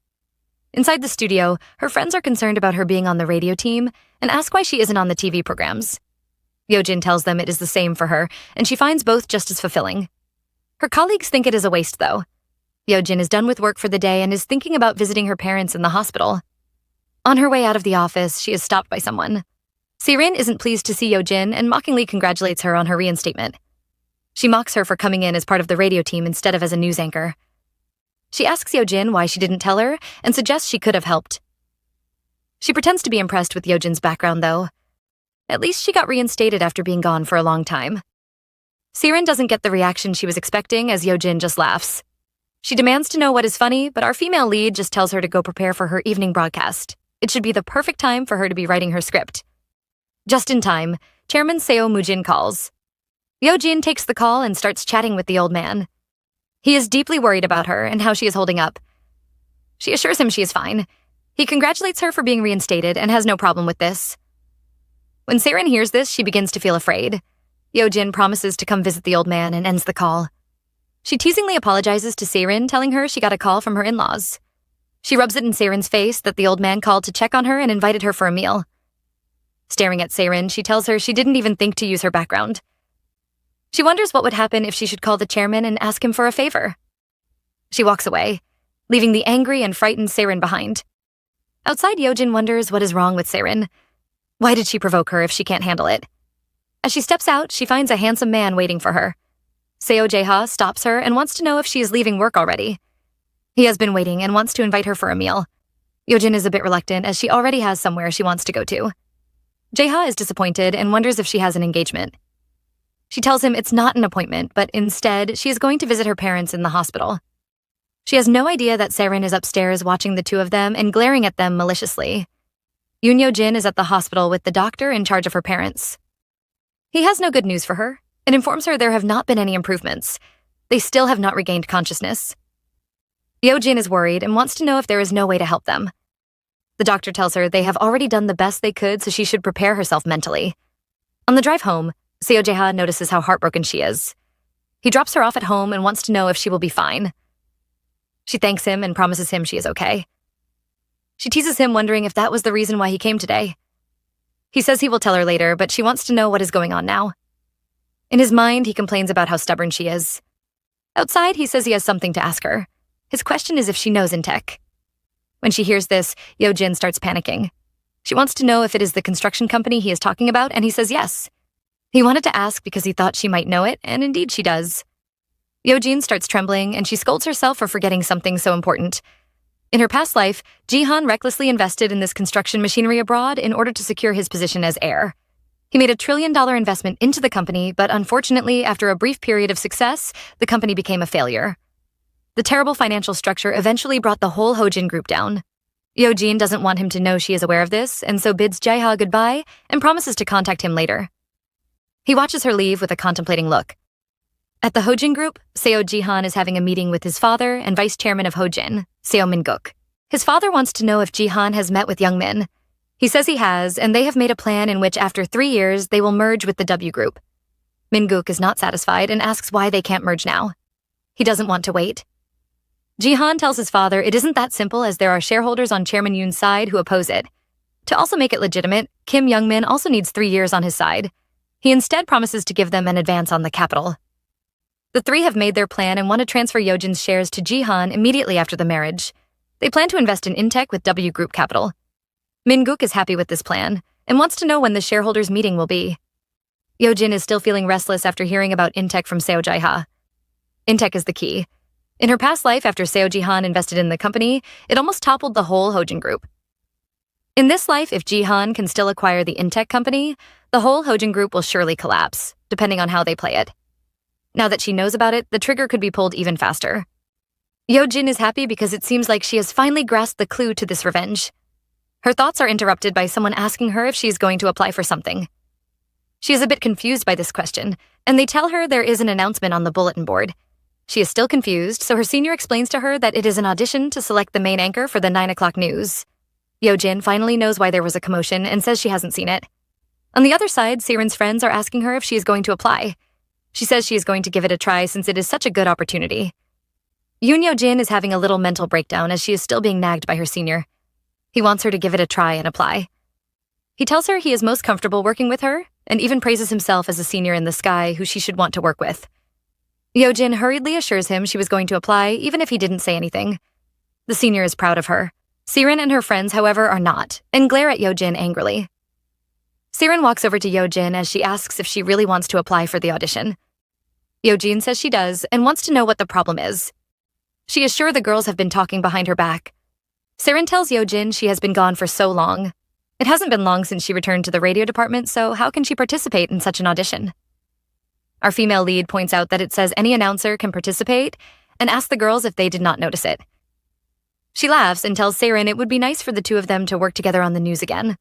Inside the studio, her friends are concerned about her being on the radio team and ask why she isn't on the TV programs. Yojin tells them it is the same for her, and she finds both just as fulfilling. Her colleagues think it is a waste, though. Yojin is done with work for the day and is thinking about visiting her parents in the hospital. On her way out of the office, she is stopped by someone. Sarin isn't pleased to see Yojin and mockingly congratulates her on her reinstatement. She mocks her for coming in as part of the radio team instead of as a news anchor. She asks Yojin why she didn't tell her and suggests she could have helped. She pretends to be impressed with Yojin's background, though. At least she got reinstated after being gone for a long time. Sarin doesn't get the reaction she was expecting as Yojin just laughs. She demands to know what is funny, but our female lead just tells her to go prepare for her evening broadcast. It should be the perfect time for her to be writing her script. Just in time, Chairman Seo Mujin calls. Yojin takes the call and starts chatting with the old man. He is deeply worried about her and how she is holding up. She assures him she is fine. He congratulates her for being reinstated and has no problem with this. When Sarin hears this, she begins to feel afraid. Yojin promises to come visit the old man and ends the call. She teasingly apologizes to Sarin, telling her she got a call from her in-laws. She rubs it in Sarin's face that the old man called to check on her and invited her for a meal. Staring at Sarin, she tells her she didn't even think to use her background. She wonders what would happen if she should call the chairman and ask him for a favor. She walks away, leaving the angry and frightened Sarin behind. Outside, Yojin wonders what is wrong with Sarin. Why did she provoke her if she can't handle it? As she steps out, she finds a handsome man waiting for her. Jae-ha stops her and wants to know if she is leaving work already. He has been waiting and wants to invite her for a meal. Yojin is a bit reluctant as she already has somewhere she wants to go to. Jae-ha is disappointed and wonders if she has an engagement. She tells him it's not an appointment, but instead, she is going to visit her parents in the hospital. She has no idea that Sarin is upstairs watching the two of them and glaring at them maliciously. Yojin is at the hospital with the doctor in charge of her parents. He has no good news for her and informs her there have not been any improvements. They still have not regained consciousness. Yojin is worried and wants to know if there is no way to help them. The doctor tells her they have already done the best they could, so she should prepare herself mentally. On the drive home, Jae-ha notices how heartbroken she is. He drops her off at home and wants to know if she will be fine. She thanks him and promises him she is okay. She teases him, wondering if that was the reason why he came today. He says he will tell her later, but she wants to know what is going on now. In his mind, he complains about how stubborn she is. Outside, he says he has something to ask her. His question is if she knows Intech. When she hears this, Yojin starts panicking. She wants to know if it is the construction company he is talking about, and he says yes. He wanted to ask because he thought she might know it, and indeed she does. Yojin starts trembling, and she scolds herself for forgetting something so important. In her past life, Jihan recklessly invested in this construction machinery abroad in order to secure his position as heir. He made a $1 trillion investment into the company, but unfortunately, after a brief period of success, the company became a failure. The terrible financial structure eventually brought the whole Yojin group down. Yojin doesn't want him to know she is aware of this, and so bids Jae-ha goodbye and promises to contact him later. He watches her leave with a contemplating look. At the Yojin group, Seo Jihan is having a meeting with his father and vice chairman of Yojin, Seo Min-guk. His father wants to know if Jihan has met with young Min. He says he has, and they have made a plan in which after 3 years, they will merge with the W group. Min-guk is not satisfied and asks why they can't merge now. He doesn't want to wait. Jihan tells his father it isn't that simple as there are shareholders on Chairman Yoon's side who oppose it. To also make it legitimate, Kim Young-min also needs 3 years on his side. He instead promises to give them an advance on the capital. The three have made their plan and want to transfer Yojin's shares to Jihan immediately after the marriage. They plan to invest in Intech with W Group capital. Min-guk is happy with this plan and wants to know when the shareholders' meeting will be. Yojin is still feeling restless after hearing about Intech from Seo Jae-ha. Intech is the key. In her past life, after Seo Jihan invested in the company, it almost toppled the whole Yojin group. In this life, if Jihan can still acquire the Intech company, the whole Yojin group will surely collapse, depending on how they play it. Now that she knows about it, the trigger could be pulled even faster. Yojin is happy because it seems like she has finally grasped the clue to this revenge. Her thoughts are interrupted by someone asking her if she is going to apply for something. She is a bit confused by this question, and they tell her there is an announcement on the bulletin board. She is still confused, so her senior explains to her that it is an audition to select the main anchor for the 9 o'clock news. Yojin finally knows why there was a commotion and says she hasn't seen it. On the other side, Sarin's friends are asking her if she is going to apply. She says she is going to give it a try since it is such a good opportunity. Yojin is having a little mental breakdown as she is still being nagged by her senior. He wants her to give it a try and apply. He tells her he is most comfortable working with her and even praises himself as a senior in the sky who she should want to work with. Yojin hurriedly assures him she was going to apply even if he didn't say anything. The senior is proud of her. Sarin and her friends, however, are not, and glare at Yojin angrily. Sarin walks over to Yojin as she asks if she really wants to apply for the audition. Yojin says she does and wants to know what the problem is. She is sure the girls have been talking behind her back. Sarin tells Yojin she has been gone for so long. It hasn't been long since she returned to the radio department, so how can she participate in such an audition? Our female lead points out that it says any announcer can participate and asks the girls if they did not notice it. She laughs and tells Sarin it would be nice for the two of them to work together on the news again.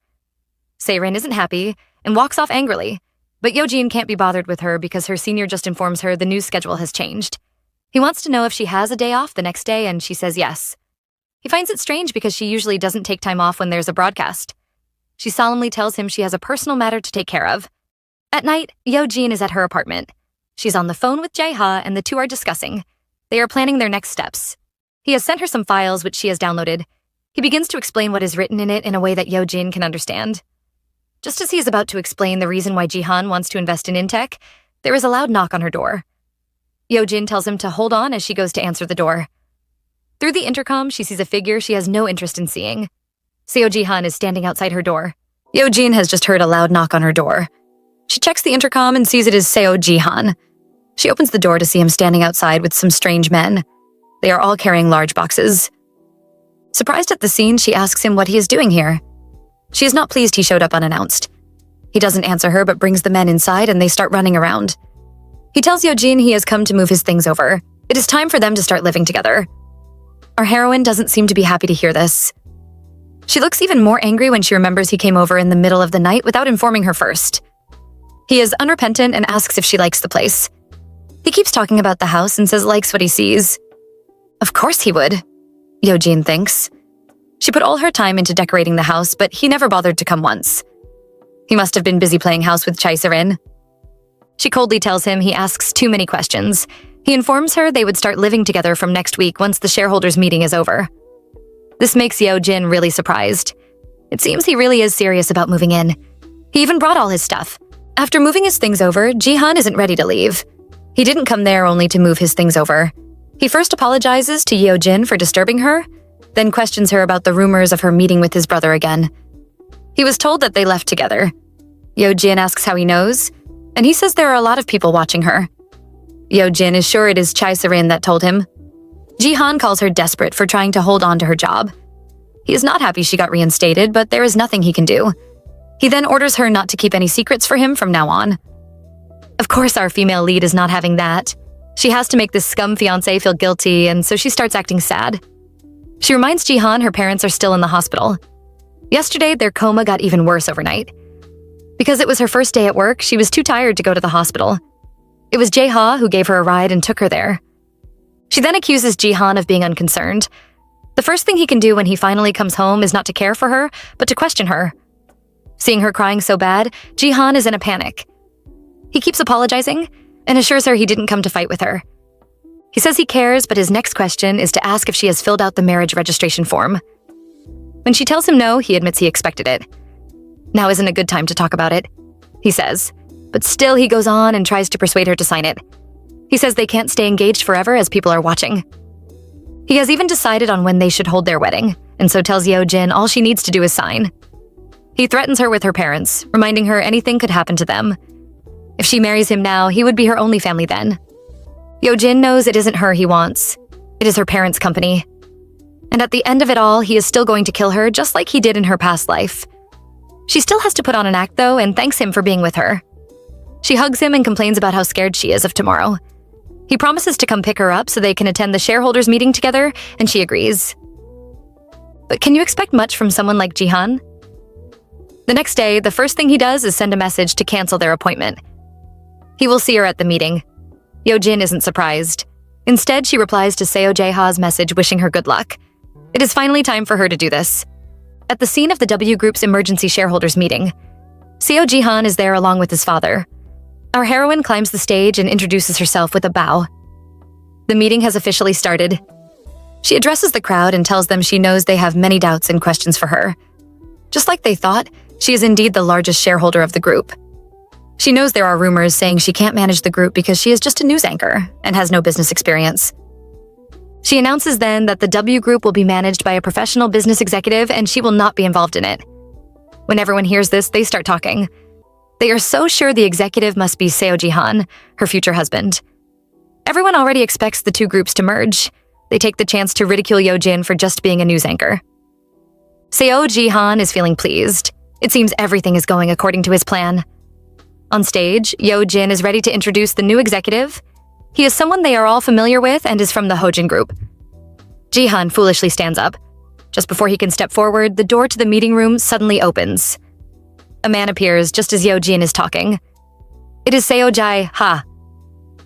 Sarin isn't happy and walks off angrily, but Yojin can't be bothered with her because her senior just informs her the news schedule has changed. He wants to know if she has a day off the next day, and she says yes. He finds it strange because she usually doesn't take time off when there's a broadcast. She solemnly tells him she has a personal matter to take care of. At night, Yojin is at her apartment. She's on the phone with Jae-ha and the two are discussing. They are planning their next steps. He has sent her some files which she has downloaded. He begins to explain what is written in it in a way that Yojin can understand. Just as he is about to explain the reason why Jihan wants to invest in Intech, there is a loud knock on her door. Yojin tells him to hold on as she goes to answer the door. Through the intercom, she sees a figure she has no interest in seeing. Seo Jihan is standing outside her door. Yojin has just heard a loud knock on her door. She checks the intercom and sees it is Seo Jihan. She opens the door to see him standing outside with some strange men. They are all carrying large boxes. Surprised at the scene, she asks him what he is doing here. She is not pleased he showed up unannounced. He doesn't answer her but brings the men inside and they start running around. He tells Yojin he has come to move his things over. It is time for them to start living together. Our heroine doesn't seem to be happy to hear this. She looks even more angry when she remembers he came over in the middle of the night without informing her first. He is unrepentant and asks if she likes the place. He keeps talking about the house and says likes what he sees. Of course he would, Yojin thinks. She put all her time into decorating the house, but he never bothered to come once. He must have been busy playing house with Sarin. She coldly tells him he asks too many questions. He informs her they would start living together from next week once the shareholders meeting is over. This makes Yojin really surprised. It seems he really is serious about moving in. He even brought all his stuff. After moving his things over, Jihan isn't ready to leave. He didn't come there only to move his things over. He first apologizes to Yojin for disturbing her, then questions her about the rumors of her meeting with his brother again. He was told that they left together. Yojin asks how he knows, and he says there are a lot of people watching her. Yojin is sure it is Sarin that told him. Jihan calls her desperate for trying to hold on to her job. He is not happy she got reinstated, but there is nothing he can do. He then orders her not to keep any secrets for him from now on. Of course, our female lead is not having that. She has to make this scum fiancé feel guilty, and so she starts acting sad. She reminds Jihan her parents are still in the hospital. Yesterday, their coma got even worse overnight. Because it was her first day at work, she was too tired to go to the hospital. It was Jae-ha who gave her a ride and took her there. She then accuses Jihan of being unconcerned. The first thing he can do when he finally comes home is not to care for her, but to question her. Seeing her crying so bad, Jihan is in a panic. He keeps apologizing and assures her he didn't come to fight with her. He says he cares, but his next question is to ask if she has filled out the marriage registration form. When she tells him no, he admits he expected it. Now isn't a good time to talk about it, he says, but still he goes on and tries to persuade her to sign it. He says they can't stay engaged forever as people are watching. He has even decided on when they should hold their wedding, and so tells Yojin all she needs to do is sign. He threatens her with her parents, reminding her anything could happen to them. If she marries him now, he would be her only family then. Yojin knows it isn't her he wants. It is her parents' company. And at the end of it all, he is still going to kill her just like he did in her past life. She still has to put on an act though and thanks him for being with her. She hugs him and complains about how scared she is of tomorrow. He promises to come pick her up so they can attend the shareholders meeting together, and she agrees. But can you expect much from someone like Jihan? The next day, the first thing he does is send a message to cancel their appointment. He will see her at the meeting. Yojin isn't surprised. Instead, she replies to Seo Jae-ha's message wishing her good luck. It is finally time for her to do this. At the scene of the W Group's emergency shareholders meeting, Seo Jihan is there along with his father. Our heroine climbs the stage and introduces herself with a bow. The meeting has officially started. She addresses the crowd and tells them she knows they have many doubts and questions for her. Just like they thought, she is indeed the largest shareholder of the group. She knows there are rumors saying she can't manage the group because she is just a news anchor and has no business experience. She announces then that the W Group will be managed by a professional business executive and she will not be involved in it. When everyone hears this, they start talking. They are so sure the executive must be Seo Jihan, her future husband. Everyone already expects the two groups to merge. They take the chance to ridicule Yojin for just being a news anchor. Seo Jihan is feeling pleased. It seems everything is going according to his plan. On stage, Yojin is ready to introduce the new executive. He is someone they are all familiar with and is from the Yojin group. Jihan foolishly stands up. Just before he can step forward, the door to the meeting room suddenly opens. A man appears just as Yojin is talking. It is Seo Jae-ha.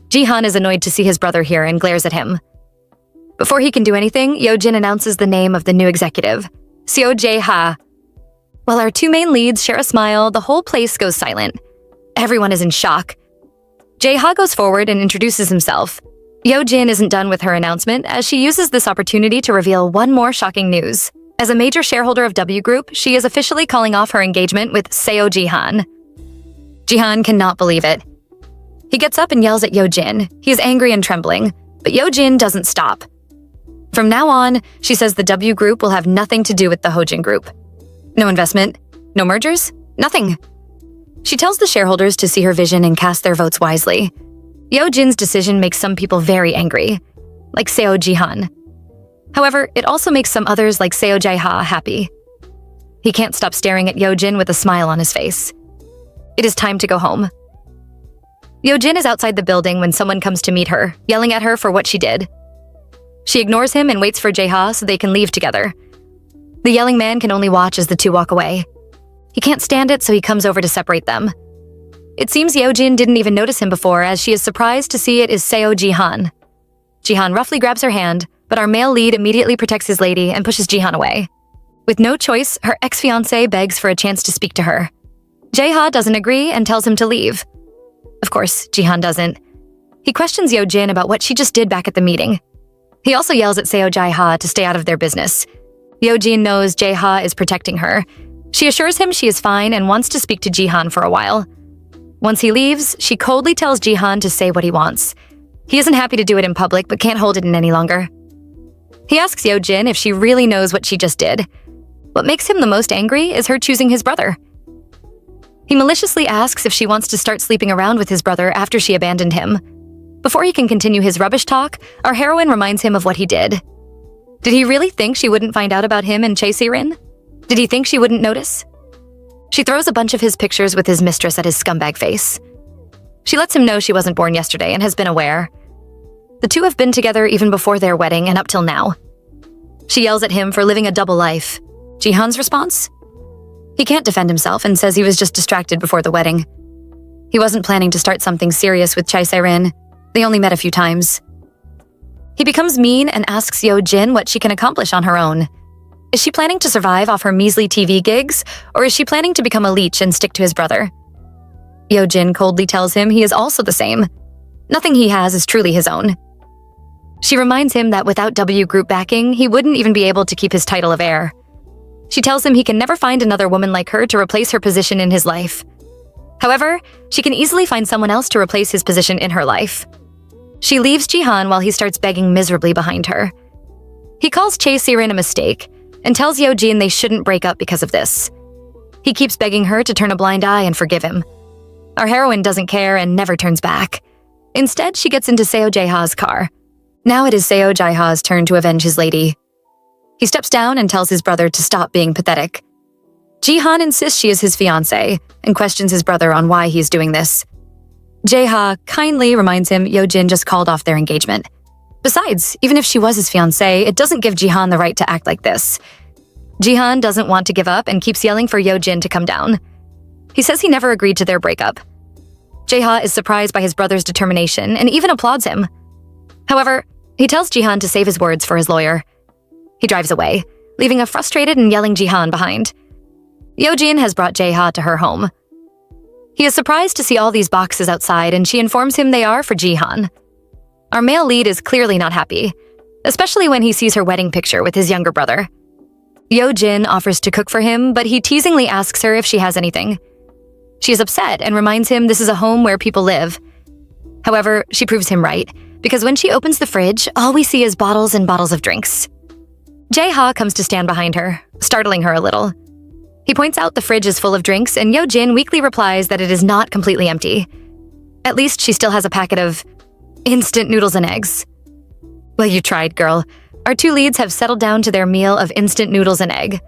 Jihan is annoyed to see his brother here and glares at him. Before he can do anything, Yojin announces the name of the new executive, Jae-ha. While our two main leads share a smile, the whole place goes silent. Everyone is in shock. Jae-ha goes forward and introduces himself. Yojin isn't done with her announcement as she uses this opportunity to reveal one more shocking news. As a major shareholder of W Group, she is officially calling off her engagement with Jihan. Jihan cannot believe it. He gets up and yells at Yojin. He is angry and trembling, but Yojin doesn't stop. From now on, she says the W Group will have nothing to do with the Yojin Group. No investment, no mergers, nothing. She tells the shareholders to see her vision and cast their votes wisely. Yojin's decision makes some people very angry, like Jihan. However, it also makes some others like Jae-ha happy. He can't stop staring at Yojin with a smile on his face. It is time to go home. Yojin is outside the building when someone comes to meet her, yelling at her for what she did. She ignores him and waits for Jae-ha so they can leave together. The yelling man can only watch as the two walk away. He can't stand it, so he comes over to separate them. It seems Yojin didn't even notice him before, as she is surprised to see it is Jihan. Jihan roughly grabs her hand, but our male lead immediately protects his lady and pushes Jihan away. With no choice, her ex-fiancé begs for a chance to speak to her. Jae-ha doesn't agree and tells him to leave. Of course, Jihan doesn't. He questions Yojin about what she just did back at the meeting. He also yells at Jae-ha to stay out of their business. Yojin knows Jae-ha is protecting her. She assures him she is fine and wants to speak to Jihan for a while. Once he leaves, she coldly tells Jihan to say what he wants. He isn't happy to do it in public, but can't hold it in any longer. He asks Yojin if she really knows what she just did. What makes him the most angry is her choosing his brother. He maliciously asks if she wants to start sleeping around with his brother after she abandoned him. Before he can continue his rubbish talk, our heroine reminds him of what he did. Did he really think she wouldn't find out about him and Serin? Did he think she wouldn't notice? She throws a bunch of his pictures with his mistress at his scumbag face. She lets him know she wasn't born yesterday and has been aware. The two have been together even before their wedding and up till now. She yells at him for living a double life. Jihan's response? He can't defend himself and says he was just distracted before the wedding. He wasn't planning to start something serious with Sarin. They only met a few times. He becomes mean and asks Yojin what she can accomplish on her own. Is she planning to survive off her measly TV gigs, or is she planning to become a leech and stick to his brother? Yojin coldly tells him he is also the same. Nothing he has is truly his own. She reminds him that without W Group backing, he wouldn't even be able to keep his title of heir. She tells him he can never find another woman like her to replace her position in his life. However, she can easily find someone else to replace his position in her life. She leaves Jihan while he starts begging miserably behind her. He calls Serin a mistake and tells Yojin they shouldn't break up because of this. He keeps begging her to turn a blind eye and forgive him. Our heroine doesn't care and never turns back. Instead, she gets into Jae-ha's car. Now it is Jae-ha's turn to avenge his lady. He steps down and tells his brother to stop being pathetic. Jihan insists she is his fiancée and questions his brother on why he is doing this. Jae-ha kindly reminds him Yojin just called off their engagement. Besides, even if she was his fiancée, it doesn't give Jihan the right to act like this. Jihan doesn't want to give up and keeps yelling for Yojin to come down. He says he never agreed to their breakup. Jae-ha is surprised by his brother's determination and even applauds him. However, he tells Jihan to save his words for his lawyer. He drives away, leaving a frustrated and yelling Jihan behind. Yojin has brought Jae-ha to her home. He is surprised to see all these boxes outside, and she informs him they are for Jihan. Our male lead is clearly not happy, especially when he sees her wedding picture with his younger brother. Yojin offers to cook for him, but he teasingly asks her if she has anything. She is upset and reminds him this is a home where people live. However, she proves him right, because when she opens the fridge, all we see is bottles and bottles of drinks. Jae-ha comes to stand behind her, startling her a little. He points out the fridge is full of drinks, and Yojin weakly replies that it is not completely empty. At least she still has a packet of instant noodles and eggs. Well, you tried, girl. Our two leads have settled down to their meal of instant noodles and egg.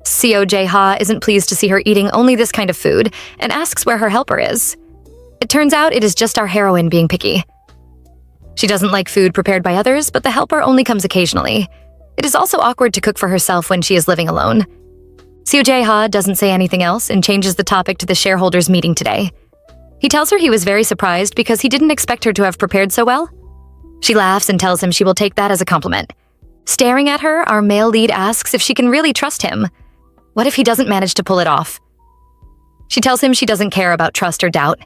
Jae-ha isn't pleased to see her eating only this kind of food and asks where her helper is. It turns out it is just our heroine being picky. She doesn't like food prepared by others, but the helper only comes occasionally. It is also awkward to cook for herself when she is living alone. Jae-ha doesn't say anything else and changes the topic to the shareholders meeting today. He tells her he was very surprised because he didn't expect her to have prepared so well. She laughs and tells him she will take that as a compliment. Staring at her, our male lead asks if she can really trust him. What if he doesn't manage to pull it off? She tells him she doesn't care about trust or doubt.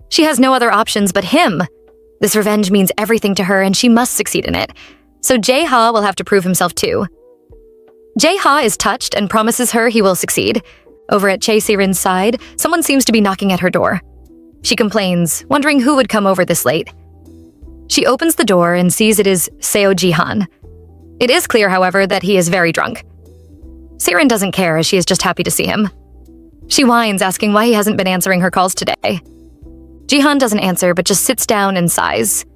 She has no other options but him. This revenge means everything to her and she must succeed in it. So Jae-ha will have to prove himself too. Jae-ha is touched and promises her he will succeed. Over at Sarin's side, someone seems to be knocking at her door. She complains, wondering who would come over this late. She opens the door and sees it is Jihan. It is clear, however, that he is very drunk. Sarin doesn't care as she is just happy to see him. She whines, asking why he hasn't been answering her calls today. Jihan doesn't answer but just sits down and sighs.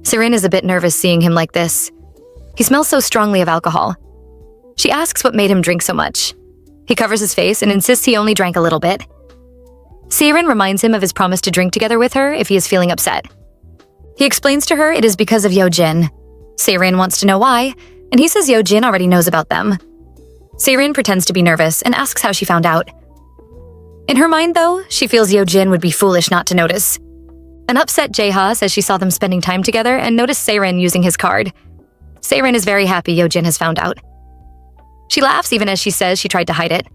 Sarin is a bit nervous seeing him like this. He smells so strongly of alcohol. She asks what made him drink so much. He covers his face and insists he only drank a little bit. Sarin reminds him of his promise to drink together with her if he is feeling upset. He explains to her it is because of Yojin. Sarin wants to know why, and he says Yojin already knows about them. Sarin pretends to be nervous and asks how she found out. In her mind, though, she feels Yojin would be foolish not to notice. An upset Jae-ha says she saw them spending time together and noticed Sarin using his card. Sarin is very happy Yojin has found out. She laughs even as she says she tried to hide it.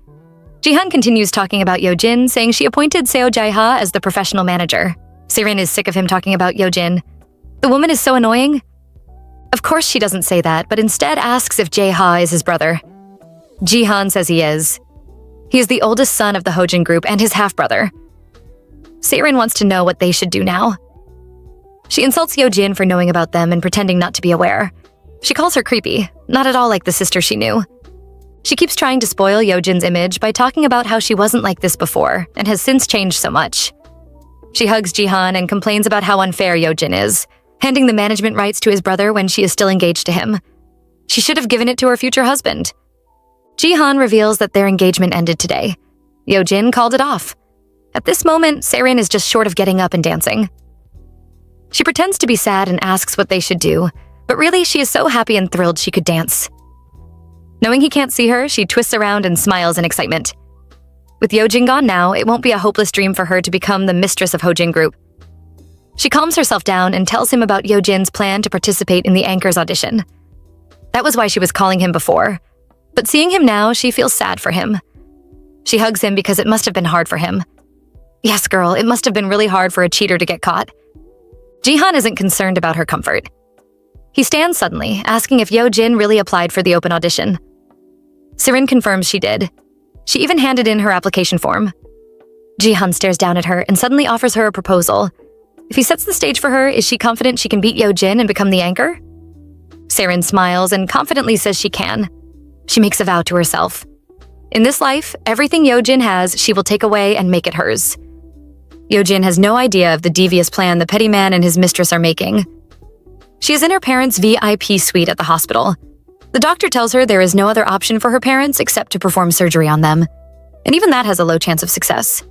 Jihan continues talking about Yojin, saying she appointed Jae-ha as the professional manager. Sarin is sick of him talking about Yojin. The woman is so annoying. Of course she doesn't say that, but instead asks if Jae-ha is his brother. Jihan says he is. He is the oldest son of the Yojin group and his half-brother. Sarin wants to know what they should do now. She insults Yojin for knowing about them and pretending not to be aware. She calls her creepy, not at all like the sister she knew. She keeps trying to spoil Yojin's image by talking about how she wasn't like this before and has since changed so much. She hugs Jihan and complains about how unfair Yojin is, handing the management rights to his brother when she is still engaged to him. She should have given it to her future husband. Jihan reveals that their engagement ended today. Yojin called it off. At this moment, Sarin is just short of getting up and dancing. She pretends to be sad and asks what they should do, but really she is so happy and thrilled she could dance. Knowing he can't see her, she twists around and smiles in excitement. With Yojin gone now, it won't be a hopeless dream for her to become the mistress of Yojin Group. She calms herself down and tells him about Yojin's plan to participate in the anchor's audition. That was why she was calling him before. But seeing him now, she feels sad for him. She hugs him because it must have been hard for him. Yes, girl, it must have been really hard for a cheater to get caught. Jihan isn't concerned about her comfort. He stands suddenly, asking if Yojin really applied for the open audition. Sarin confirms she did. She even handed in her application form. Jihan stares down at her and suddenly offers her a proposal. If he sets the stage for her, is she confident she can beat Yojin and become the anchor? Sarin smiles and confidently says she can. She makes a vow to herself. In this life, everything Yojin has, she will take away and make it hers. Yojin has no idea of the devious plan the petty man and his mistress are making. She is in her parents' VIP suite at the hospital. The doctor tells her there is no other option for her parents except to perform surgery on them. And even that has a low chance of success.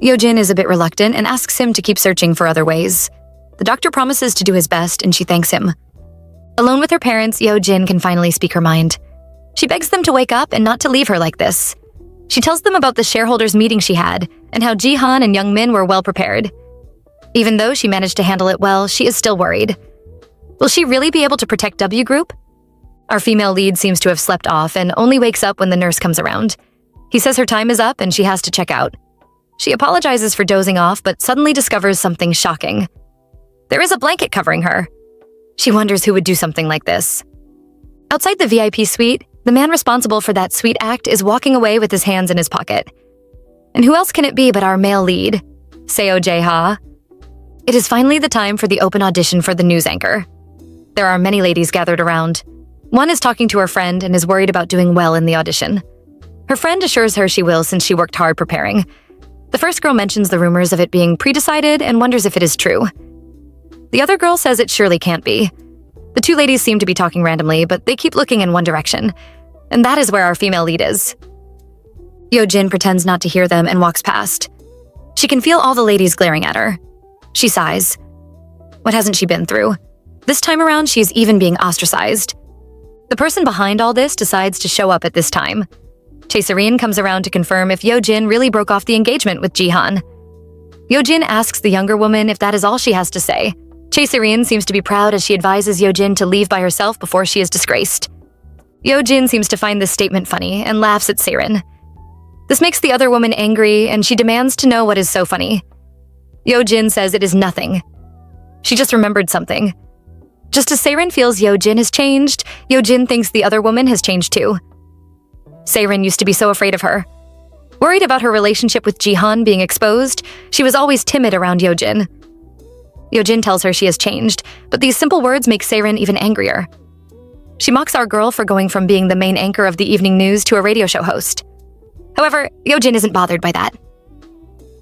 Yojin is a bit reluctant and asks him to keep searching for other ways. The doctor promises to do his best and she thanks him. Alone with her parents, Yojin can finally speak her mind. She begs them to wake up and not to leave her like this. She tells them about the shareholders meeting she had and how Jihan and Young Min were well prepared. Even though she managed to handle it well, she is still worried. Will she really be able to protect W Group? Our female lead seems to have slept off and only wakes up when the nurse comes around. He says her time is up and she has to check out. She apologizes for dozing off but suddenly discovers something shocking. There is a blanket covering her. She wonders who would do something like this. Outside the VIP suite, the man responsible for that sweet act is walking away with his hands in his pocket. And who else can it be but our male lead, Jae-ha? It is finally the time for the open audition for the news anchor. There are many ladies gathered around. One is talking to her friend and is worried about doing well in the audition. Her friend assures her she will since she worked hard preparing. The first girl mentions the rumors of it being pre-decided and wonders if it is true. The other girl says it surely can't be. The two ladies seem to be talking randomly, but they keep looking in one direction. And that is where our female lead is. Yojin pretends not to hear them and walks past. She can feel all the ladies glaring at her. She sighs. What hasn't she been through? This time around, she is even being ostracized. The person behind all this decides to show up at this time. Sarin comes around to confirm if Yojin really broke off the engagement with Jihan. Yojin asks the younger woman if that is all she has to say. Sarin seems to be proud as she advises Yojin to leave by herself before she is disgraced. Yojin seems to find this statement funny and laughs at Sarin. This makes the other woman angry, and she demands to know what is so funny. Yojin says it is nothing. She just remembered something. Just as Sarin feels Yojin has changed, Yojin thinks the other woman has changed too. Sarin used to be so afraid of her. Worried about her relationship with Jihan being exposed, she was always timid around Yojin. Yojin tells her she has changed, but these simple words make Sarin even angrier. She mocks our girl for going from being the main anchor of the evening news to a radio show host. However, Yojin isn't bothered by that.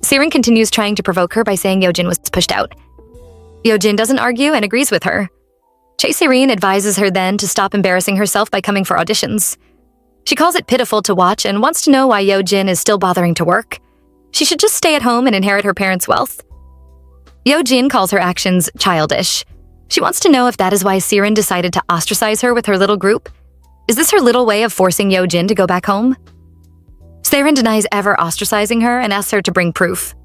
Sarin continues trying to provoke her by saying Yojin was pushed out. Yojin doesn't argue and agrees with her. Sarin advises her then to stop embarrassing herself by coming for auditions. She calls it pitiful to watch and wants to know why Yojin is still bothering to work. She should just stay at home and inherit her parents' wealth. Yojin calls her actions childish. She wants to know if that is why Sarin decided to ostracize her with her little group. Is this her little way of forcing Yojin to go back home? Sarin denies ever ostracizing her and asks her to bring proof.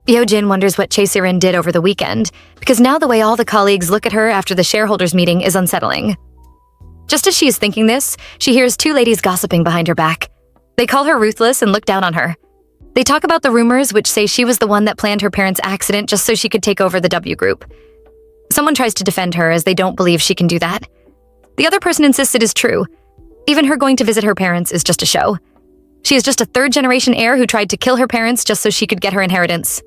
Yojin wonders what Sarin did over the weekend, because now the way all the colleagues look at her after the shareholders meeting is unsettling. Just as she is thinking this, she hears two ladies gossiping behind her back. They call her ruthless and look down on her. They talk about the rumors which say she was the one that planned her parents' accident just so she could take over the W group. Someone tries to defend her as they don't believe she can do that. The other person insists it is true. Even her going to visit her parents is just a show. She is just a third-generation heir who tried to kill her parents just so she could get her inheritance.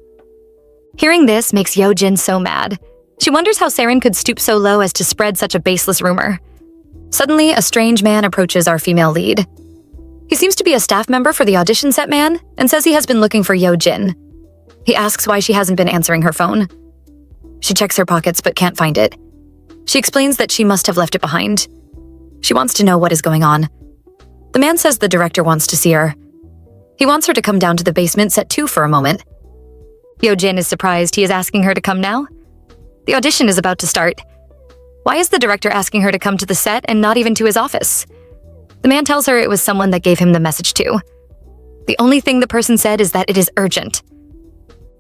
Hearing this makes Yojin so mad. She wonders how Sarin could stoop so low as to spread such a baseless rumor. Suddenly, a strange man approaches our female lead. He seems to be a staff member for the audition set man and says he has been looking for Yojin. He asks why she hasn't been answering her phone. She checks her pockets but can't find it. She explains that she must have left it behind. She wants to know what is going on. The man says the director wants to see her. He wants her to come down to the basement set 2 for a moment. Yojin is surprised he is asking her to come now. The audition is about to start. Why is the director asking her to come to the set and not even to his office? The man tells her it was someone that gave him the message too. The only thing the person said is that it is urgent.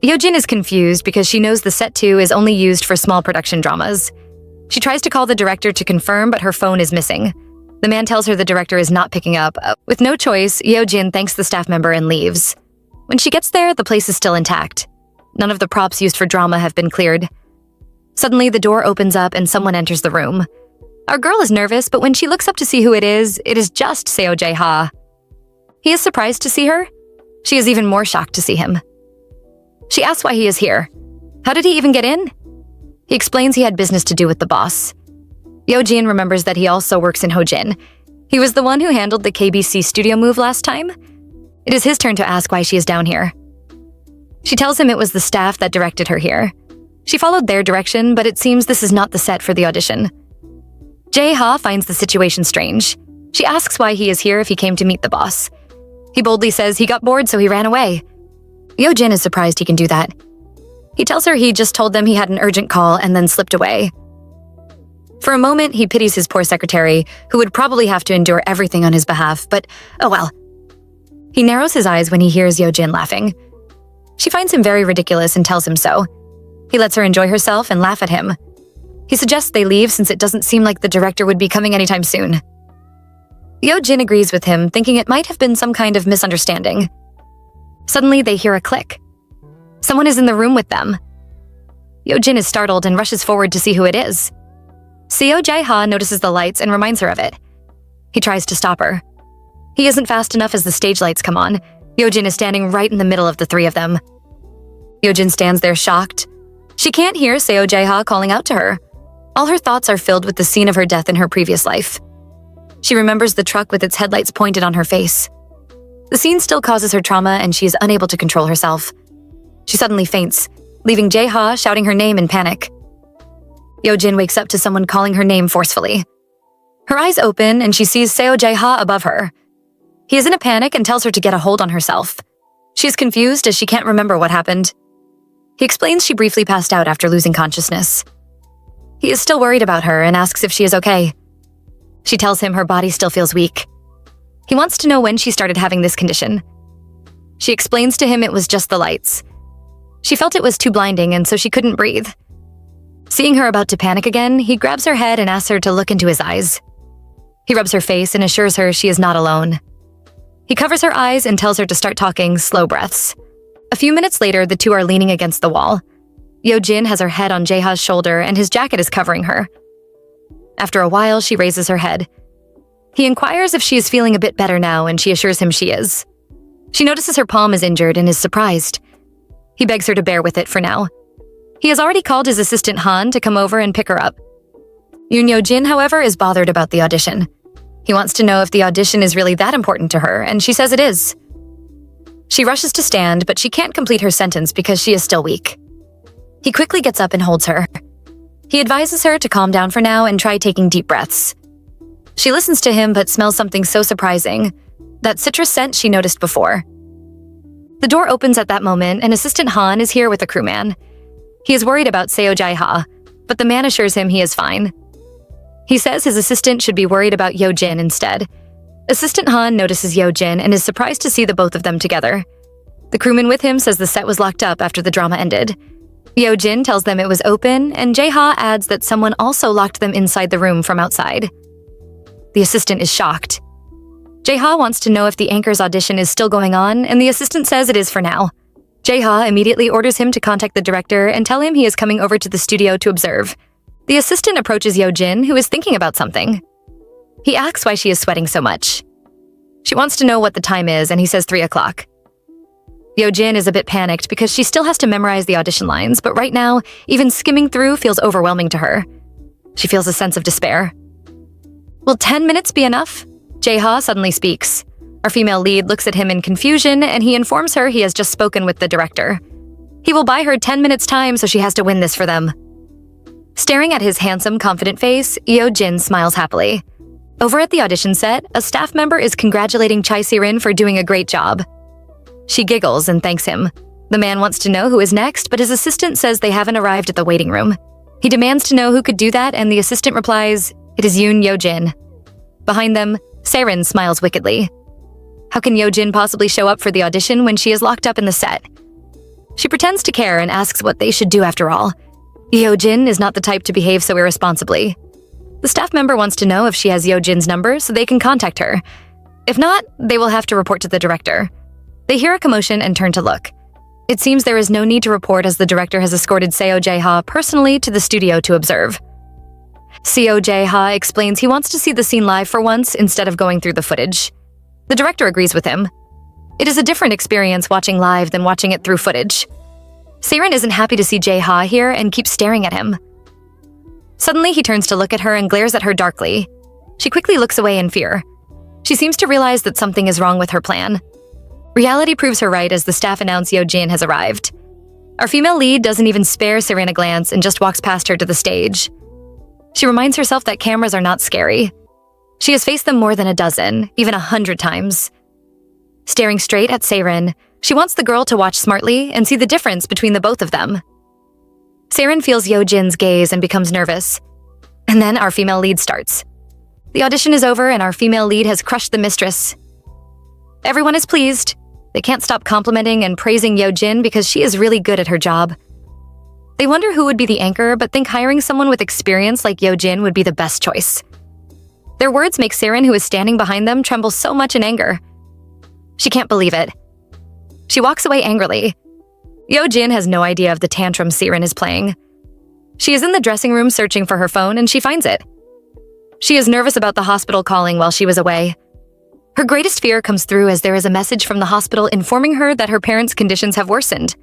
Yojin is confused because she knows the set 2 is only used for small production dramas. She tries to call the director to confirm, but her phone is missing. The man tells her the director is not picking up. With no choice, Yojin thanks the staff member and leaves. When she gets there, the place is still intact. None of the props used for drama have been cleared. Suddenly, the door opens up and someone enters the room. Our girl is nervous, but when she looks up to see who it is just Jae-ha. He is surprised to see her. She is even more shocked to see him. She asks why he is here. How did he even get in? He explains he had business to do with the boss. Yojin remembers that he also works in Hojin. He was the one who handled the KBC studio move last time. It is his turn to ask why she is down here. She tells him it was the staff that directed her here. She followed their direction, but it seems this is not the set for the audition. Jae-ha finds the situation strange. She asks why he is here if he came to meet the boss. He boldly says he got bored, so he ran away. Yojin is surprised he can do that. He tells her he just told them he had an urgent call and then slipped away. For a moment, he pities his poor secretary, who would probably have to endure everything on his behalf, but oh well. He narrows his eyes when he hears Yojin laughing. She finds him very ridiculous and tells him so. He lets her enjoy herself and laugh at him. He suggests they leave since it doesn't seem like the director would be coming anytime soon. Yojin agrees with him, thinking it might have been some kind of misunderstanding. Suddenly, they hear a click. Someone is in the room with them. Yojin is startled and rushes forward to see who it is. Jae-ha notices the lights and reminds her of it. He tries to stop her. He isn't fast enough as the stage lights come on. Yojin is standing right in the middle of the three of them. Yojin stands there shocked. She can't hear Jae-ha calling out to her. All her thoughts are filled with the scene of her death in her previous life. She remembers the truck with its headlights pointed on her face. The scene still causes her trauma and she is unable to control herself. She suddenly faints, leaving Jae-ha shouting her name in panic. Yojin wakes up to someone calling her name forcefully. Her eyes open and she sees Jae-ha above her. He is in a panic and tells her to get a hold on herself. She is confused as she can't remember what happened. He explains she briefly passed out after losing consciousness. He is still worried about her and asks if she is okay. She tells him her body still feels weak. He wants to know when she started having this condition. She explains to him it was just the lights. She felt it was too blinding and so she couldn't breathe. Seeing her about to panic again, he grabs her head and asks her to look into his eyes. He rubs her face and assures her she is not alone. He covers her eyes and tells her to start talking slow breaths. A few minutes later, the two are leaning against the wall. Yojin has her head on Jae-ha's shoulder and his jacket is covering her. After a while, she raises her head. He inquires if she is feeling a bit better now, and she assures him she is. She notices her palm is injured and is surprised. He begs her to bear with it for now. He has already called his assistant Han to come over and pick her up. Yojin, however, is bothered about the audition. He wants to know if the audition is really that important to her, and she says it is. She rushes to stand, but she can't complete her sentence because she is still weak. He quickly gets up and holds her. He advises her to calm down for now and try taking deep breaths. She listens to him but smells something so surprising, that citrus scent she noticed before. The door opens at that moment and Assistant Han is here with a crewman. He is worried about Jae-ha, but the man assures him he is fine. He says his assistant should be worried about Yojin instead. Assistant Han notices Yojin and is surprised to see the both of them together. The crewman with him says the set was locked up after the drama ended. Yojin tells them it was open, and Jae-ha adds that someone also locked them inside the room from outside. The assistant is shocked. Jae-ha wants to know if the anchor's audition is still going on, and the assistant says it is for now. Jae-ha immediately orders him to contact the director and tell him he is coming over to the studio to observe. The assistant approaches Yojin, who is thinking about something. He asks why she is sweating so much. She wants to know what the time is, and he says 3 o'clock. Yojin is a bit panicked because she still has to memorize the audition lines, but right now, even skimming through feels overwhelming to her. She feels a sense of despair. Will 10 minutes be enough? Jae-ha suddenly speaks. Our female lead looks at him in confusion, and he informs her he has just spoken with the director. He will buy her 10 minutes time, so she has to win this for them. Staring at his handsome, confident face, Yojin smiles happily. Over at the audition set, a staff member is congratulating Sarin for doing a great job. She giggles and thanks him. The man wants to know who is next, but his assistant says they haven't arrived at the waiting room. He demands to know who could do that, and the assistant replies, "It is Yojin." Behind them, Sarin smiles wickedly. How can Yojin possibly show up for the audition when she is locked up in the set? She pretends to care and asks what they should do after all. Yojin is not the type to behave so irresponsibly. The staff member wants to know if she has Yojin's number so they can contact her. If not, they will have to report to the director. They hear a commotion and turn to look. It seems there is no need to report as the director has escorted Jae-ha personally to the studio to observe. Jae-ha explains he wants to see the scene live for once instead of going through the footage. The director agrees with him. It is a different experience watching live than watching it through footage. Sarin isn't happy to see Jae-ha here and keeps staring at him. Suddenly, he turns to look at her and glares at her darkly. She quickly looks away in fear. She seems to realize that something is wrong with her plan. Reality proves her right as the staff announce Yojin has arrived. Our female lead doesn't even spare Sarin a glance and just walks past her to the stage. She reminds herself that cameras are not scary. She has faced them more than a dozen, even 100 times. Staring straight at Sarin, she wants the girl to watch smartly and see the difference between the both of them. Sarin feels Yojin's gaze and becomes nervous. And then our female lead starts. The audition is over and our female lead has crushed the mistress. Everyone is pleased. They can't stop complimenting and praising Yojin because she is really good at her job. They wonder who would be the anchor, but think hiring someone with experience like Yojin would be the best choice. Their words make Sarin, who is standing behind them, tremble so much in anger. She can't believe it. She walks away angrily. Yojin has no idea of the tantrum Sarin is playing. She is in the dressing room searching for her phone and she finds it. She is nervous about the hospital calling while she was away. Her greatest fear comes through as there is a message from the hospital informing her that her parents' conditions have worsened.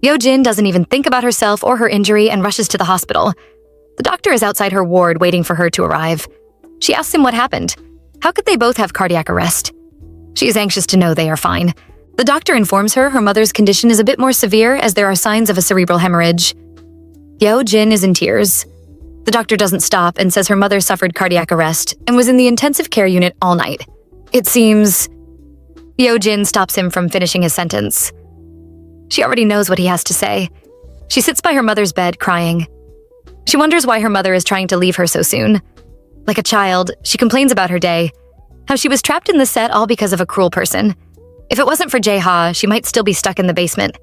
Yojin doesn't even think about herself or her injury and rushes to the hospital. The doctor is outside her ward waiting for her to arrive. She asks him what happened. How could they both have cardiac arrest? She is anxious to know they are fine. The doctor informs her mother's condition is a bit more severe as there are signs of a cerebral hemorrhage. Yojin is in tears. The doctor doesn't stop and says her mother suffered cardiac arrest and was in the intensive care unit all night. It seems... Yojin stops him from finishing his sentence. She already knows what he has to say. She sits by her mother's bed crying. She wonders why her mother is trying to leave her so soon. Like a child, she complains about her day, how she was trapped in the set all because of a cruel person. If it wasn't for Jae-ha, she might still be stuck in the basement.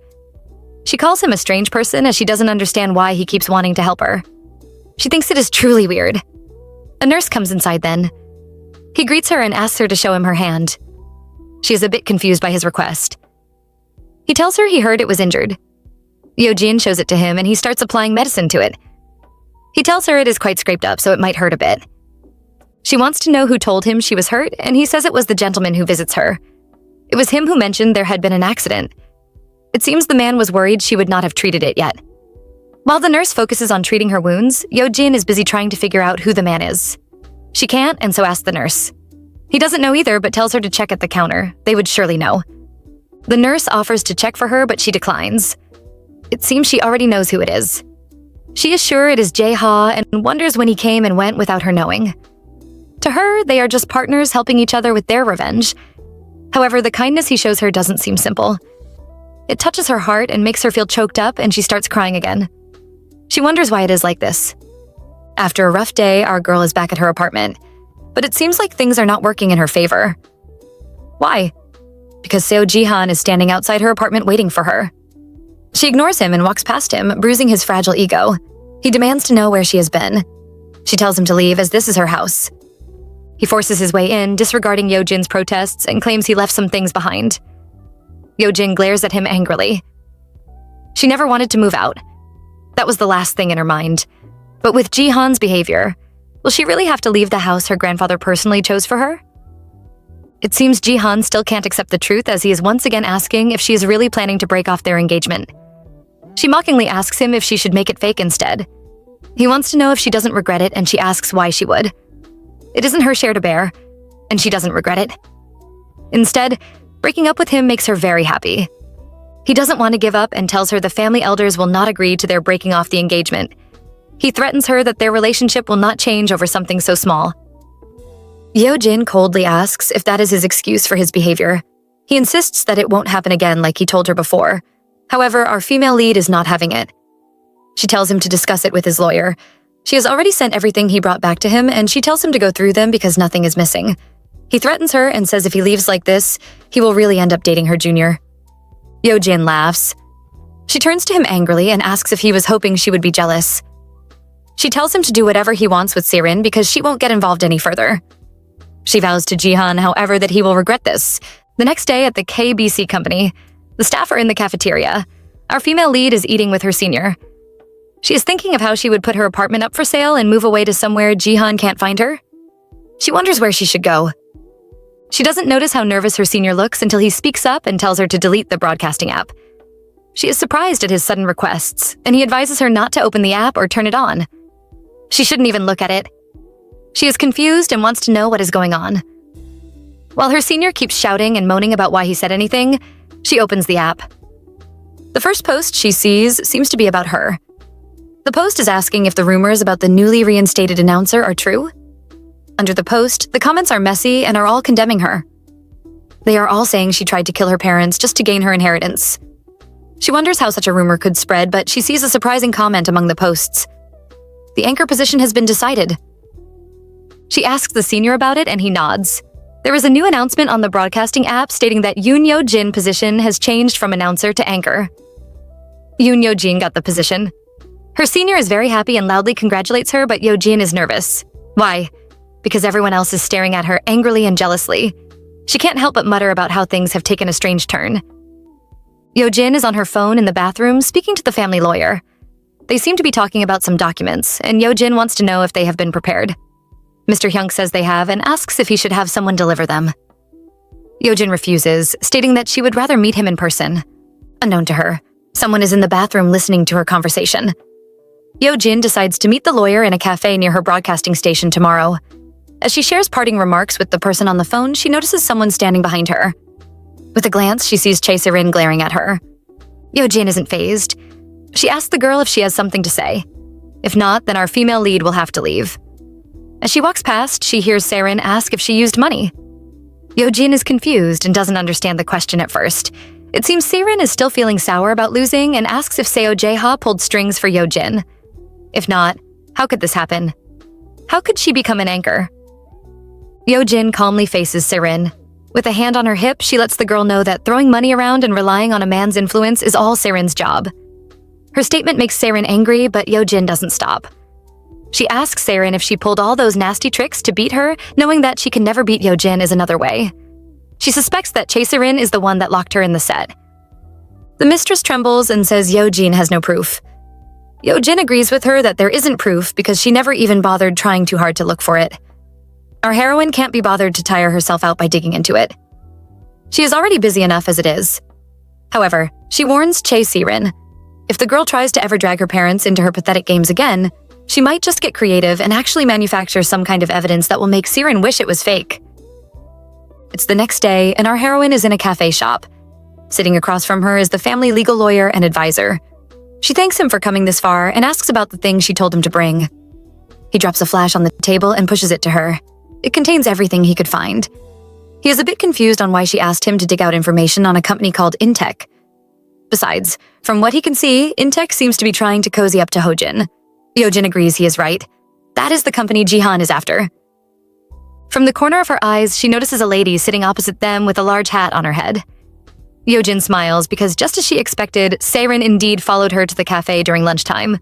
She calls him a strange person as she doesn't understand why he keeps wanting to help her. She thinks it is truly weird. A nurse comes inside then. He greets her and asks her to show him her hand. She is a bit confused by his request. He tells her he heard it was injured. Yojin shows it to him and he starts applying medicine to it. He tells her it is quite scraped up, so it might hurt a bit. She wants to know who told him she was hurt, and he says it was the gentleman who visits her. It was him who mentioned there had been an accident. It seems the man was worried she would not have treated it yet. While the nurse focuses on treating her wounds, Yojin is busy trying to figure out who the man is. She can't, and so asks the nurse. He doesn't know either, but tells her to check at the counter. They would surely know. The nurse offers to check for her, but she declines. It seems she already knows who it is. She is sure it is Jae-ha and wonders when he came and went without her knowing. To her, they are just partners helping each other with their revenge. However, the kindness he shows her doesn't seem simple. It touches her heart and makes her feel choked up, and she starts crying again. She wonders why it is like this. After a rough day, our girl is back at her apartment, but it seems like things are not working in her favor. Why? Because Seo Jihan is standing outside her apartment waiting for her. She ignores him and walks past him, bruising his fragile ego. He demands to know where she has been. She tells him to leave as this is her house. He forces his way in, disregarding Yojin's protests, and claims he left some things behind. Yojin glares at him angrily. She never wanted to move out. That was the last thing in her mind. But with Jihan's behavior, will she really have to leave the house her grandfather personally chose for her? It seems Jihan still can't accept the truth as he is once again asking if she is really planning to break off their engagement. She mockingly asks him if she should make it fake instead. He wants to know if she doesn't regret it, and she asks why she would. It isn't her share to bear, and she doesn't regret it. Instead, breaking up with him makes her very happy. He doesn't want to give up and tells her the family elders will not agree to their breaking off the engagement. He threatens her that their relationship will not change over something so small. Yojin coldly asks if that is his excuse for his behavior. He insists that it won't happen again like he told her before. However, our female lead is not having it. She tells him to discuss it with his lawyer. She has already sent everything he brought back to him, and she tells him to go through them because nothing is missing. He threatens her and says if he leaves like this, he will really end up dating her junior. Yojin laughs. She turns to him angrily and asks if he was hoping she would be jealous. She tells him to do whatever he wants with Sarin because she won't get involved any further. She vows to Jihan, however, that he will regret this. The next day at the KBC company, the staff are in the cafeteria. Our female lead is eating with her senior. She is thinking of how she would put her apartment up for sale and move away to somewhere Jihan can't find her. She wonders where she should go. She doesn't notice how nervous her senior looks until he speaks up and tells her to delete the broadcasting app. She is surprised at his sudden requests, and he advises her not to open the app or turn it on. She shouldn't even look at it. She is confused and wants to know what is going on. While her senior keeps shouting and moaning about why he said anything, she opens the app. The first post she sees seems to be about her. The post is asking if the rumors about the newly reinstated announcer are true. Under the post, the comments are messy and are all condemning her. They are all saying she tried to kill her parents just to gain her inheritance. She wonders how such a rumor could spread, but she sees a surprising comment among the posts. The anchor position has been decided. She asks the senior about it and he nods. There is a new announcement on the broadcasting app stating that Yoon Yojin position has changed from announcer to anchor. Yoon Yojin got the position. Her senior is very happy and loudly congratulates her, but Yojin is nervous. Why? Because everyone else is staring at her angrily and jealously. She can't help but mutter about how things have taken a strange turn. Yojin is on her phone in the bathroom speaking to the family lawyer. They seem to be talking about some documents, and Yojin wants to know if they have been prepared. Mr. Hyunk says they have and asks if he should have someone deliver them. Yojin refuses, stating that she would rather meet him in person. Unknown to her, someone is in the bathroom listening to her conversation. Yojin decides to meet the lawyer in a cafe near her broadcasting station tomorrow. As she shares parting remarks with the person on the phone, she notices someone standing behind her. With a glance, she sees Sarin glaring at her. Yojin isn't fazed. She asks the girl if she has something to say. If not, then our female lead will have to leave. As she walks past, she hears Sarin ask if she used money. Yojin is confused and doesn't understand the question at first. It seems Sarin is still feeling sour about losing and asks if Seo Jae-ha pulled strings for Yojin. If not, how could this happen? How could she become an anchor? Yojin calmly faces Sarin. With a hand on her hip, she lets the girl know that throwing money around and relying on a man's influence is all Sarin's job. Her statement makes Sarin angry, but Yojin doesn't stop. She asks Sarin if she pulled all those nasty tricks to beat her, knowing that she can never beat Yojin is another way. She suspects that Sarin is the one that locked her in the set. The mistress trembles and says Yojin has no proof. Yojin agrees with her that there isn't proof because she never even bothered trying too hard to look for it. Our heroine can't be bothered to tire herself out by digging into it. She is already busy enough as it is. However, she warns Sarin. If the girl tries to ever drag her parents into her pathetic games again, she might just get creative and actually manufacture some kind of evidence that will make Sarin wish it was fake. It's the next day, and our heroine is in a cafe shop. Sitting across from her is the family legal lawyer and advisor. She thanks him for coming this far and asks about the thing she told him to bring. He drops a flash on the table and pushes it to her. It contains everything he could find. He is a bit confused on why she asked him to dig out information on a company called Intech. Besides, from what he can see, Intech seems to be trying to cozy up to Hojin. Yojin agrees he is right. That is the company Jihan is after. From the corner of her eyes, she notices a lady sitting opposite them with a large hat on her head. Yojin smiles because just as she expected, Sarin indeed followed her to the cafe during lunchtime.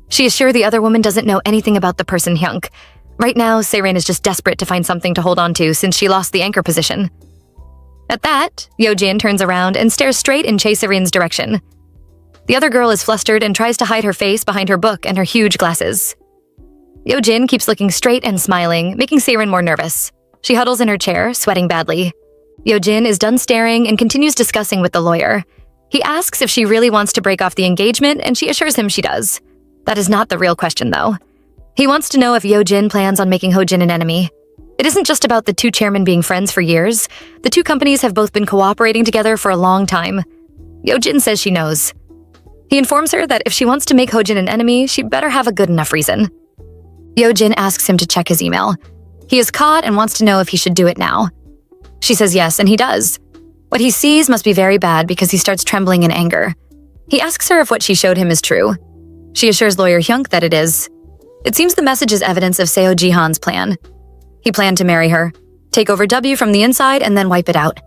She is sure the other woman doesn't know anything about the person Hyunk. Right now, Sarin is just desperate to find something to hold on to since she lost the anchor position. At that, Yojin turns around and stares straight in Sarin's direction. The other girl is flustered and tries to hide her face behind her book and her huge glasses. Yojin keeps looking straight and smiling, making Sarin more nervous. She huddles in her chair, sweating badly. Yojin is done staring and continues discussing with the lawyer. He asks if she really wants to break off the engagement, and she assures him she does. That is not the real question, though. He wants to know if Yojin plans on making Hojin an enemy. It isn't just about the two chairmen being friends for years. The two companies have both been cooperating together for a long time. Yojin says she knows. He informs her that if she wants to make Hojin an enemy, she better have a good enough reason. Yojin asks him to check his email. He is caught and wants to know if he should do it now. She says yes, and he does. What he sees must be very bad because he starts trembling in anger. He asks her if what she showed him is true. She assures lawyer Hyunk that it is. It seems the message is evidence of Seo Jihan's plan. He planned to marry her, take over W from the inside, and then wipe it out.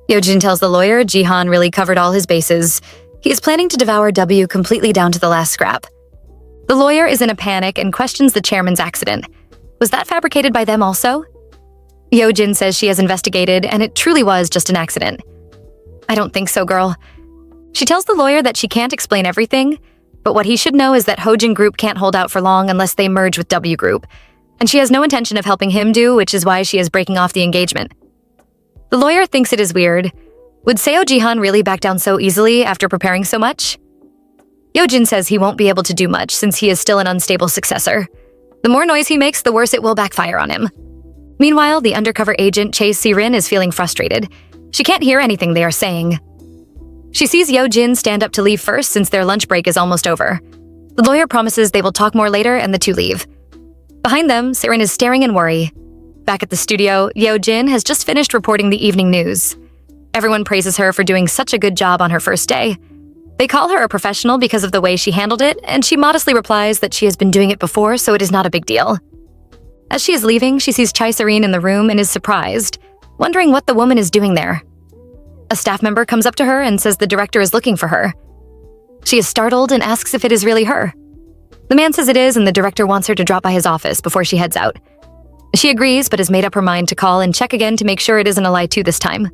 Yojin tells the lawyer Jihan really covered all his bases. He is planning to devour W completely down to the last scrap. The lawyer is in a panic and questions the chairman's accident. Was that fabricated by them also? Yojin says she has investigated, and it truly was just an accident. I don't think so, girl. She tells the lawyer that she can't explain everything, but what he should know is that Hojin Group can't hold out for long unless they merge with W Group, and she has no intention of helping him do, which is why she is breaking off the engagement. The lawyer thinks it is weird. Would Seo Jihan really back down so easily after preparing so much? Yojin says he won't be able to do much since he is still an unstable successor. The more noise he makes, the worse it will backfire on him. Meanwhile, the undercover agent Sarin is feeling frustrated. She can't hear anything they are saying. She sees Yojin stand up to leave first since their lunch break is almost over. The lawyer promises they will talk more later and the two leave. Behind them, Sarin is staring in worry. Back at the studio, Yojin has just finished reporting the evening news. Everyone praises her for doing such a good job on her first day. They call her a professional because of the way she handled it, and she modestly replies that she has been doing it before, so it is not a big deal. As she is leaving, she sees Sarin in the room and is surprised, wondering what the woman is doing there. A staff member comes up to her and says the director is looking for her. She is startled and asks if it is really her. The man says it is, and the director wants her to drop by his office before she heads out. She agrees, but has made up her mind to call and check again to make sure it isn't a lie too this time.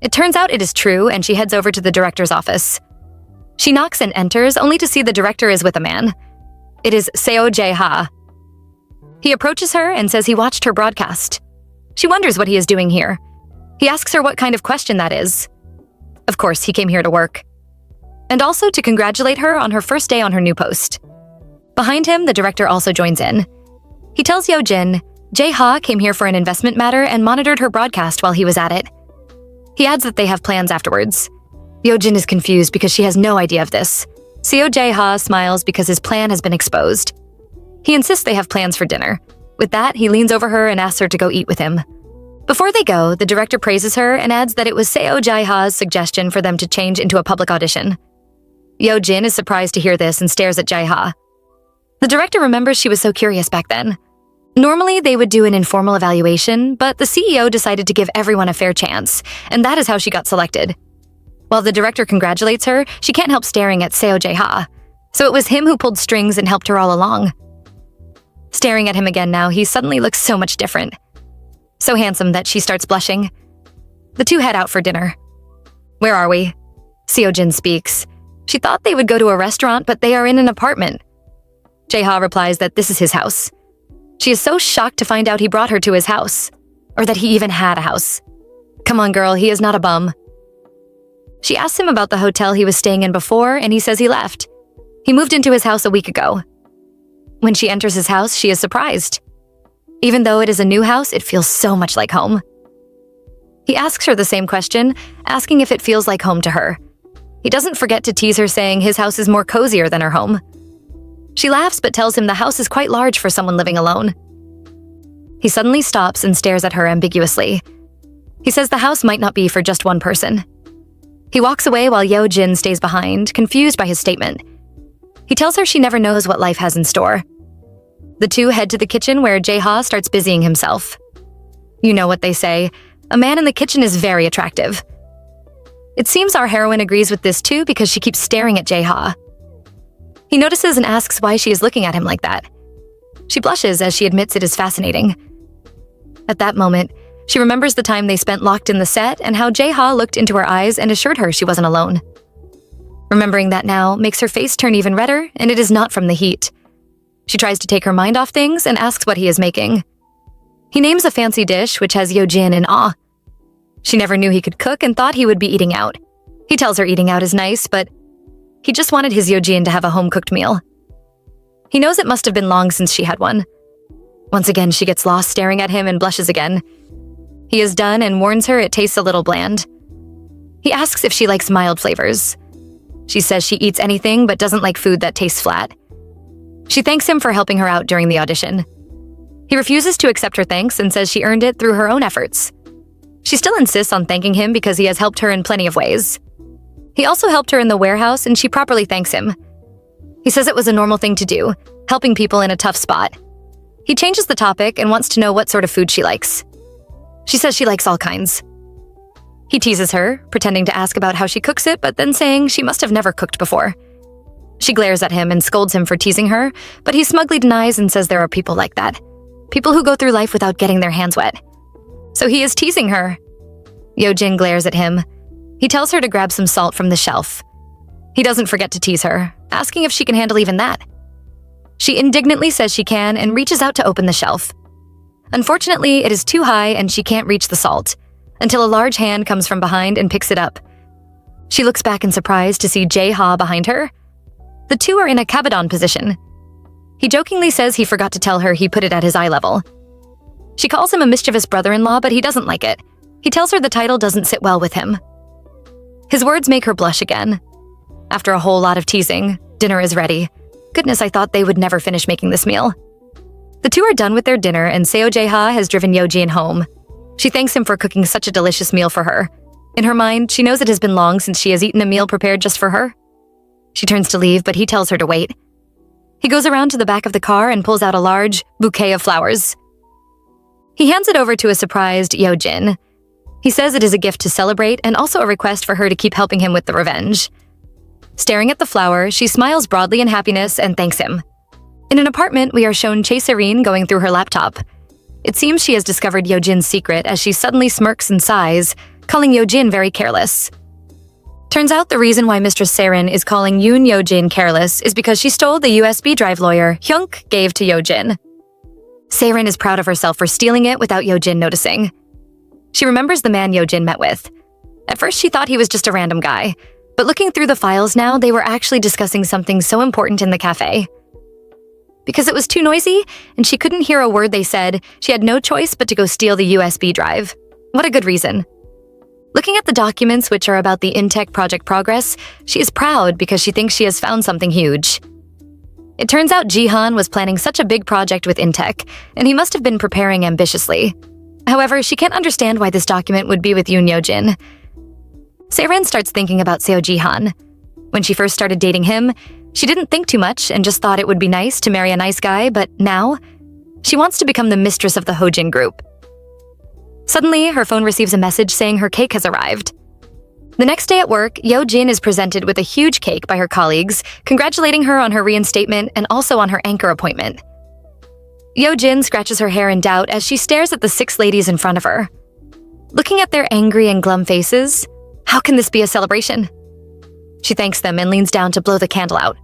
It turns out it is true, and she heads over to the director's office. She knocks and enters, only to see the director is with a man. It is Jae-ha. He approaches her and says he watched her broadcast. She wonders what he is doing here. He asks her what kind of question that is. Of course, he came here to work. And also to congratulate her on her first day on her new post. Behind him, the director also joins in. He tells Yojin, Jae-ha came here for an investment matter and monitored her broadcast while he was at it. He adds that they have plans afterwards. Yojin is confused because she has no idea of this. Jae-ha smiles because his plan has been exposed. He insists they have plans for dinner. With that, he leans over her and asks her to go eat with him. Before they go, the director praises her and adds that it was Jae-ha's suggestion for them to change into a public audition. Yojin is surprised to hear this and stares at Jae-ha. The director remembers she was so curious back then. Normally, they would do an informal evaluation, but the CEO decided to give everyone a fair chance, and that is how she got selected. While the director congratulates her, she can't help staring at Jae-ha, so it was him who pulled strings and helped her all along. Staring at him again now, he suddenly looks so much different. So handsome that she starts blushing. The two head out for dinner. "Where are we?" Yojin speaks. She thought they would go to a restaurant, but they are in an apartment. Jae-ha replies that this is his house. She is so shocked to find out he brought her to his house, or that he even had a house. Come on, girl, he is not a bum. She asks him about the hotel he was staying in before, and he says he left. He moved into his house a week ago. When she enters his house, she is surprised. Even though it is a new house, it feels so much like home. He asks her the same question, asking if it feels like home to her. He doesn't forget to tease her, saying his house is more cozier than her home. She laughs but tells him the house is quite large for someone living alone. He suddenly stops and stares at her ambiguously. He says the house might not be for just one person. He walks away while Yojin stays behind, confused by his statement. He tells her she never knows what life has in store. The two head to the kitchen where Jae-ha starts busying himself. You know what they say, a man in the kitchen is very attractive. It seems our heroine agrees with this too because she keeps staring at Jae-ha. He notices and asks why she is looking at him like that. She blushes as she admits it is fascinating. At that moment, she remembers the time they spent locked in the set and how Jae-ha looked into her eyes and assured her she wasn't alone. Remembering that now makes her face turn even redder, and it is not from the heat. She tries to take her mind off things and asks what he is making. He names a fancy dish which has Yojin in awe. She never knew he could cook and thought he would be eating out. He tells her eating out is nice, but he just wanted his Yojin to have a home-cooked meal. He knows it must have been long since she had one. Once again, she gets lost staring at him and blushes again. He is done and warns her it tastes a little bland. He asks if she likes mild flavors. She says she eats anything but doesn't like food that tastes flat. She thanks him for helping her out during the audition. He refuses to accept her thanks and says she earned it through her own efforts. She still insists on thanking him because he has helped her in plenty of ways. He also helped her in the warehouse and she properly thanks him. He says it was a normal thing to do, helping people in a tough spot. He changes the topic and wants to know what sort of food she likes. She says she likes all kinds. He teases her, pretending to ask about how she cooks it, but then saying she must have never cooked before. She glares at him and scolds him for teasing her, but he smugly denies and says there are people like that. People who go through life without getting their hands wet. So he is teasing her. Yojin glares at him. He tells her to grab some salt from the shelf. He doesn't forget to tease her, asking if she can handle even that. She indignantly says she can and reaches out to open the shelf. Unfortunately, it is too high and she can't reach the salt, until a large hand comes from behind and picks it up. She looks back in surprise to see Jae-ha behind her. The two are in a kabadon position. He jokingly says he forgot to tell her he put it at his eye level. She calls him a mischievous brother-in-law, but he doesn't like it. He tells her the title doesn't sit well with him. His words make her blush again. After a whole lot of teasing, dinner is ready. Goodness, I thought they would never finish making this meal. The two are done with their dinner and Jae-ha has driven Yojin home. She thanks him for cooking such a delicious meal for her. In her mind, she knows it has been long since she has eaten a meal prepared just for her. She turns to leave, but he tells her to wait. He goes around to the back of the car and pulls out a large bouquet of flowers. He hands it over to a surprised Yojin. He says it is a gift to celebrate and also a request for her to keep helping him with the revenge. Staring at the flower, she smiles broadly in happiness and thanks him. In an apartment, we are shown Sarin going through her laptop. It seems she has discovered Yojin's secret as she suddenly smirks and sighs, calling Yojin very careless. Turns out the reason why Mistress Sarin is calling Yojin careless is because she stole the USB drive lawyer Hyunk gave to Yojin. Sarin is proud of herself for stealing it without Yojin noticing. She remembers the man Yojin met with. At first she thought he was just a random guy, but looking through the files now, they were actually discussing something so important in the cafe. Because it was too noisy and she couldn't hear a word they said, she had no choice but to go steal the USB drive. What a good reason. Looking at the documents which are about the Intech project progress, she is proud because she thinks she has found something huge. It turns out Jihan was planning such a big project with Intech, and he must have been preparing ambitiously. However, she can't understand why this document would be with Yojin. Sarin starts thinking about Jihan. When she first started dating him, she didn't think too much and just thought it would be nice to marry a nice guy, but now, She wants to become the mistress of the Yojin group. Suddenly, her phone receives a message saying her cake has arrived. The next day at work, Yojin is presented with a huge cake by her colleagues, congratulating her on her reinstatement and also on her anchor appointment. Yojin scratches her hair in doubt as she stares at the 6 ladies in front of her. Looking at their angry and glum faces, how can this be a celebration? She thanks them and leans down to blow the candle out.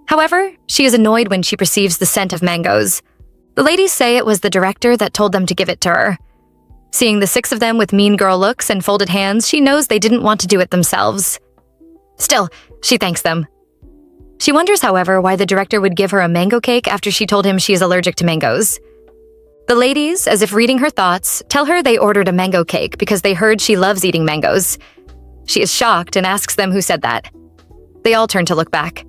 However, she is annoyed when she perceives the scent of mangoes. The ladies say it was the director that told them to give it to her. Seeing the 6 of them with mean girl looks and folded hands, she knows they didn't want to do it themselves. Still, she thanks them. She wonders, however, why the director would give her a mango cake after she told him she is allergic to mangoes. The ladies, as if reading her thoughts, tell her they ordered a mango cake because they heard she loves eating mangoes. She is shocked and asks them who said that. They all turn to look back.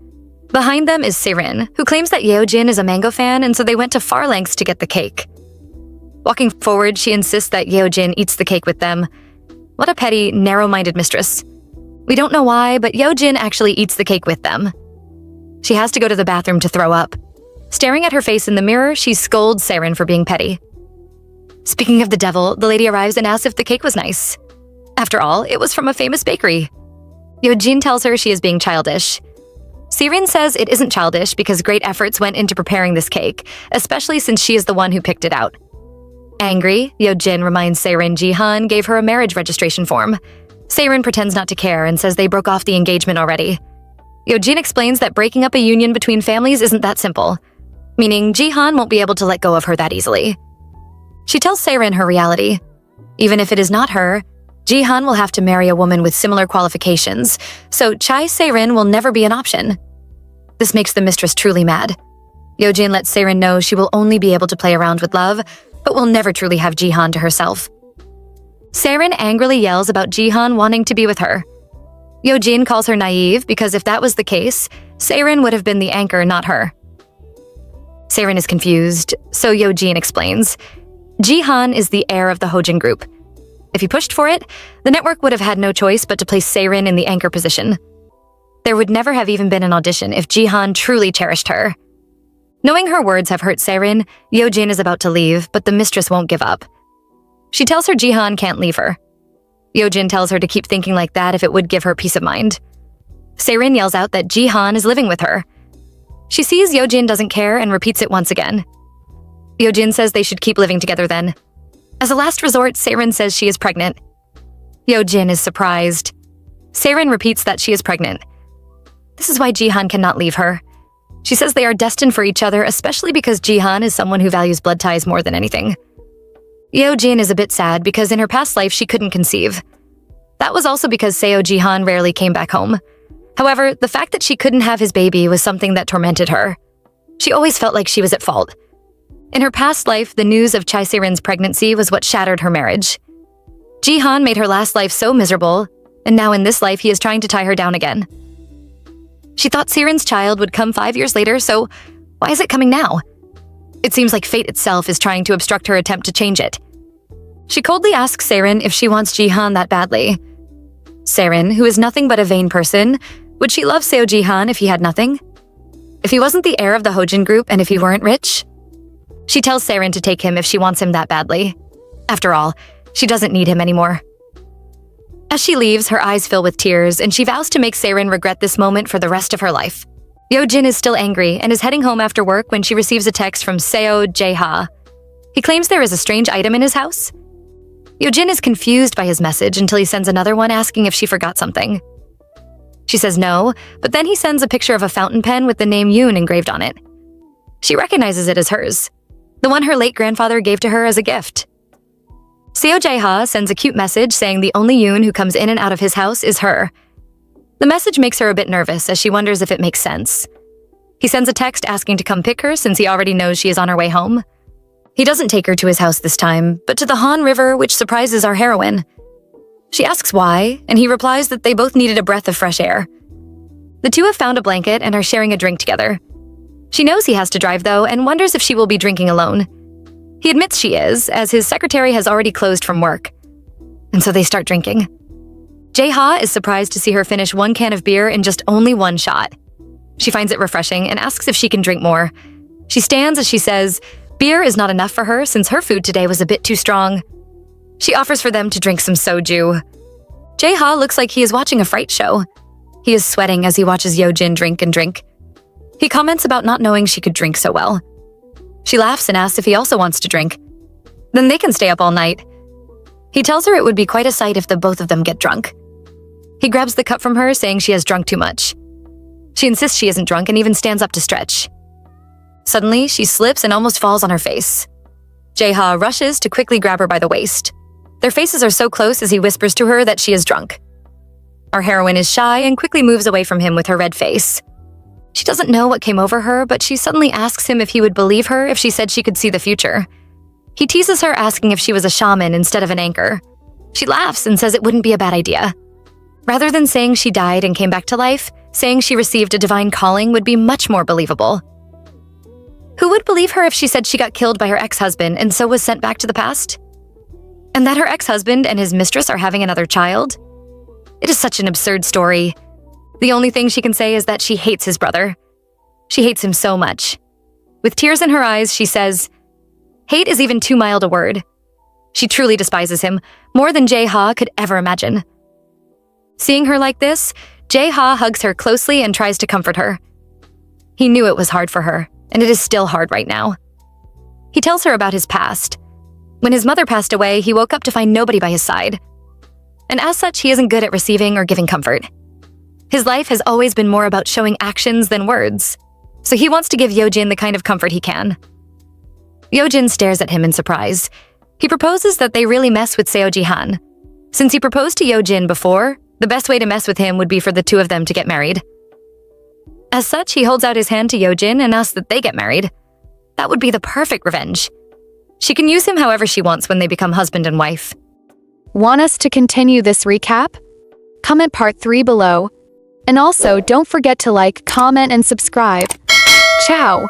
Behind them is Sarin, who claims that Yojin is a mango fan and so they went to far lengths to get the cake. Walking forward, she insists that Yojin eats the cake with them. What a petty, narrow-minded mistress. We don't know why, but Yojin actually eats the cake with them. She has to go to the bathroom to throw up. Staring at her face in the mirror, she scolds Sarin for being petty. Speaking of the devil, the lady arrives and asks if the cake was nice. After all, it was from a famous bakery. Yojin tells her she is being childish. Sarin says it isn't childish because great efforts went into preparing this cake, especially since she is the one who picked it out. Angry, Yojin reminds Sarin Jihan gave her a marriage registration form. Sarin pretends not to care and says they broke off the engagement already. Yojin explains that breaking up a union between families isn't that simple, meaning Jihan won't be able to let go of her that easily. She tells Sarin her reality. Even if it is not her, Jihan will have to marry a woman with similar qualifications, so Chai Sarin will never be an option. This makes the mistress truly mad. Yojin lets Sarin know she will only be able to play around with love, but will never truly have Jihan to herself. Sarin angrily yells about Jihan wanting to be with her. Yojin calls her naive because if that was the case, Sarin would have been the anchor, not her. Sarin is confused, so Yojin explains. Jihan is the heir of the Yojin group. If he pushed for it, the network would have had no choice but to place Sarin in the anchor position. There would never have even been an audition if Jihan truly cherished her. Knowing her words have hurt Sarin, Yojin is about to leave, but the mistress won't give up. She tells her Jihan can't leave her. Yojin tells her to keep thinking like that if it would give her peace of mind. Sarin yells out that Jihan is living with her. She sees Yojin doesn't care and repeats it once again. Yojin says they should keep living together then. As a last resort, Sarin says she is pregnant. Yojin is surprised. Sarin repeats that she is pregnant. This is why Jihan cannot leave her. She says they are destined for each other, especially because Jihan is someone who values blood ties more than anything. Yojin is a bit sad because in her past life she couldn't conceive. That was also because Seo Jihan rarely came back home. However, the fact that she couldn't have his baby was something that tormented her. She always felt like she was at fault. In her past life, the news of Chai Sarin's pregnancy was what shattered her marriage. Jihan made her last life so miserable, and now in this life he is trying to tie her down again. She thought Sarin's child would come 5 years later, so why is it coming now? It seems like fate itself is trying to obstruct her attempt to change it. She coldly asks Sarin if she wants Jihan that badly. Sarin, who is nothing but a vain person, would she love Seo Jihan if he had nothing? If he wasn't the heir of the Yojin group and if he weren't rich? She tells Sarin to take him if she wants him that badly. After all, she doesn't need him anymore. As she leaves, her eyes fill with tears, and she vows to make Sarin regret this moment for the rest of her life. Yojin is still angry and is heading home after work when she receives a text from Seo Jae-ha. He claims there is a strange item in his house. Yojin is confused by his message until he sends another one asking if she forgot something. She says no, but then he sends a picture of a fountain pen with the name Yoon engraved on it. She recognizes it as hers, the one her late grandfather gave to her as a gift. Seo Jae-ha sends a cute message saying the only Yoon who comes in and out of his house is her. The message makes her a bit nervous as she wonders if it makes sense. He sends a text asking to come pick her since he already knows she is on her way home. He doesn't take her to his house this time, but to the Han River, which surprises our heroine. She asks why, and he replies that they both needed a breath of fresh air. The two have found a blanket and are sharing a drink together. She knows he has to drive, though, and wonders if she will be drinking alone. He admits she is, as his secretary has already closed from work. And so they start drinking. Jae-ha is surprised to see her finish 1 can of beer in just only 1 shot. She finds it refreshing and asks if she can drink more. She stands as she says, Beer is not enough for her since her food today was a bit too strong. She offers for them to drink some soju. Jae-ha looks like he is watching a fright show. He is sweating as he watches Yojin drink and drink. He comments about not knowing she could drink so well. She laughs and asks if he also wants to drink. Then they can stay up all night. He tells her it would be quite a sight if the both of them get drunk. He grabs the cup from her, saying she has drunk too much. She insists she isn't drunk and even stands up to stretch. Suddenly, she slips and almost falls on her face. Jae-ha rushes to quickly grab her by the waist. Their faces are so close as he whispers to her that she is drunk. Our heroine is shy and quickly moves away from him with her red face. She doesn't know what came over her, but she suddenly asks him if he would believe her if she said she could see the future. He teases her, asking if she was a shaman instead of an anchor. She laughs and says it wouldn't be a bad idea. Rather than saying she died and came back to life, saying she received a divine calling would be much more believable. Who would believe her if she said she got killed by her ex-husband and so was sent back to the past? And that her ex-husband and his mistress are having another child? It is such an absurd story. The only thing she can say is that she hates his brother. She hates him so much. With tears in her eyes, she says, "Hate is even too mild a word." She truly despises him, more than Jae-ha could ever imagine. Seeing her like this, Jae-ha hugs her closely and tries to comfort her. He knew it was hard for her, and it is still hard right now. He tells her about his past. When his mother passed away, he woke up to find nobody by his side. And as such, he isn't good at receiving or giving comfort. His life has always been more about showing actions than words, so he wants to give Yojin the kind of comfort he can. Yojin stares at him in surprise. He proposes that they really mess with Seo Jihan. Since he proposed to Yojin before, the best way to mess with him would be for the two of them to get married. As such, he holds out his hand to Yojin and asks that they get married. That would be the perfect revenge. She can use him however she wants when they become husband and wife. Want us to continue this recap? Comment part 3 below. And also, don't forget to like, comment, and subscribe. Ciao!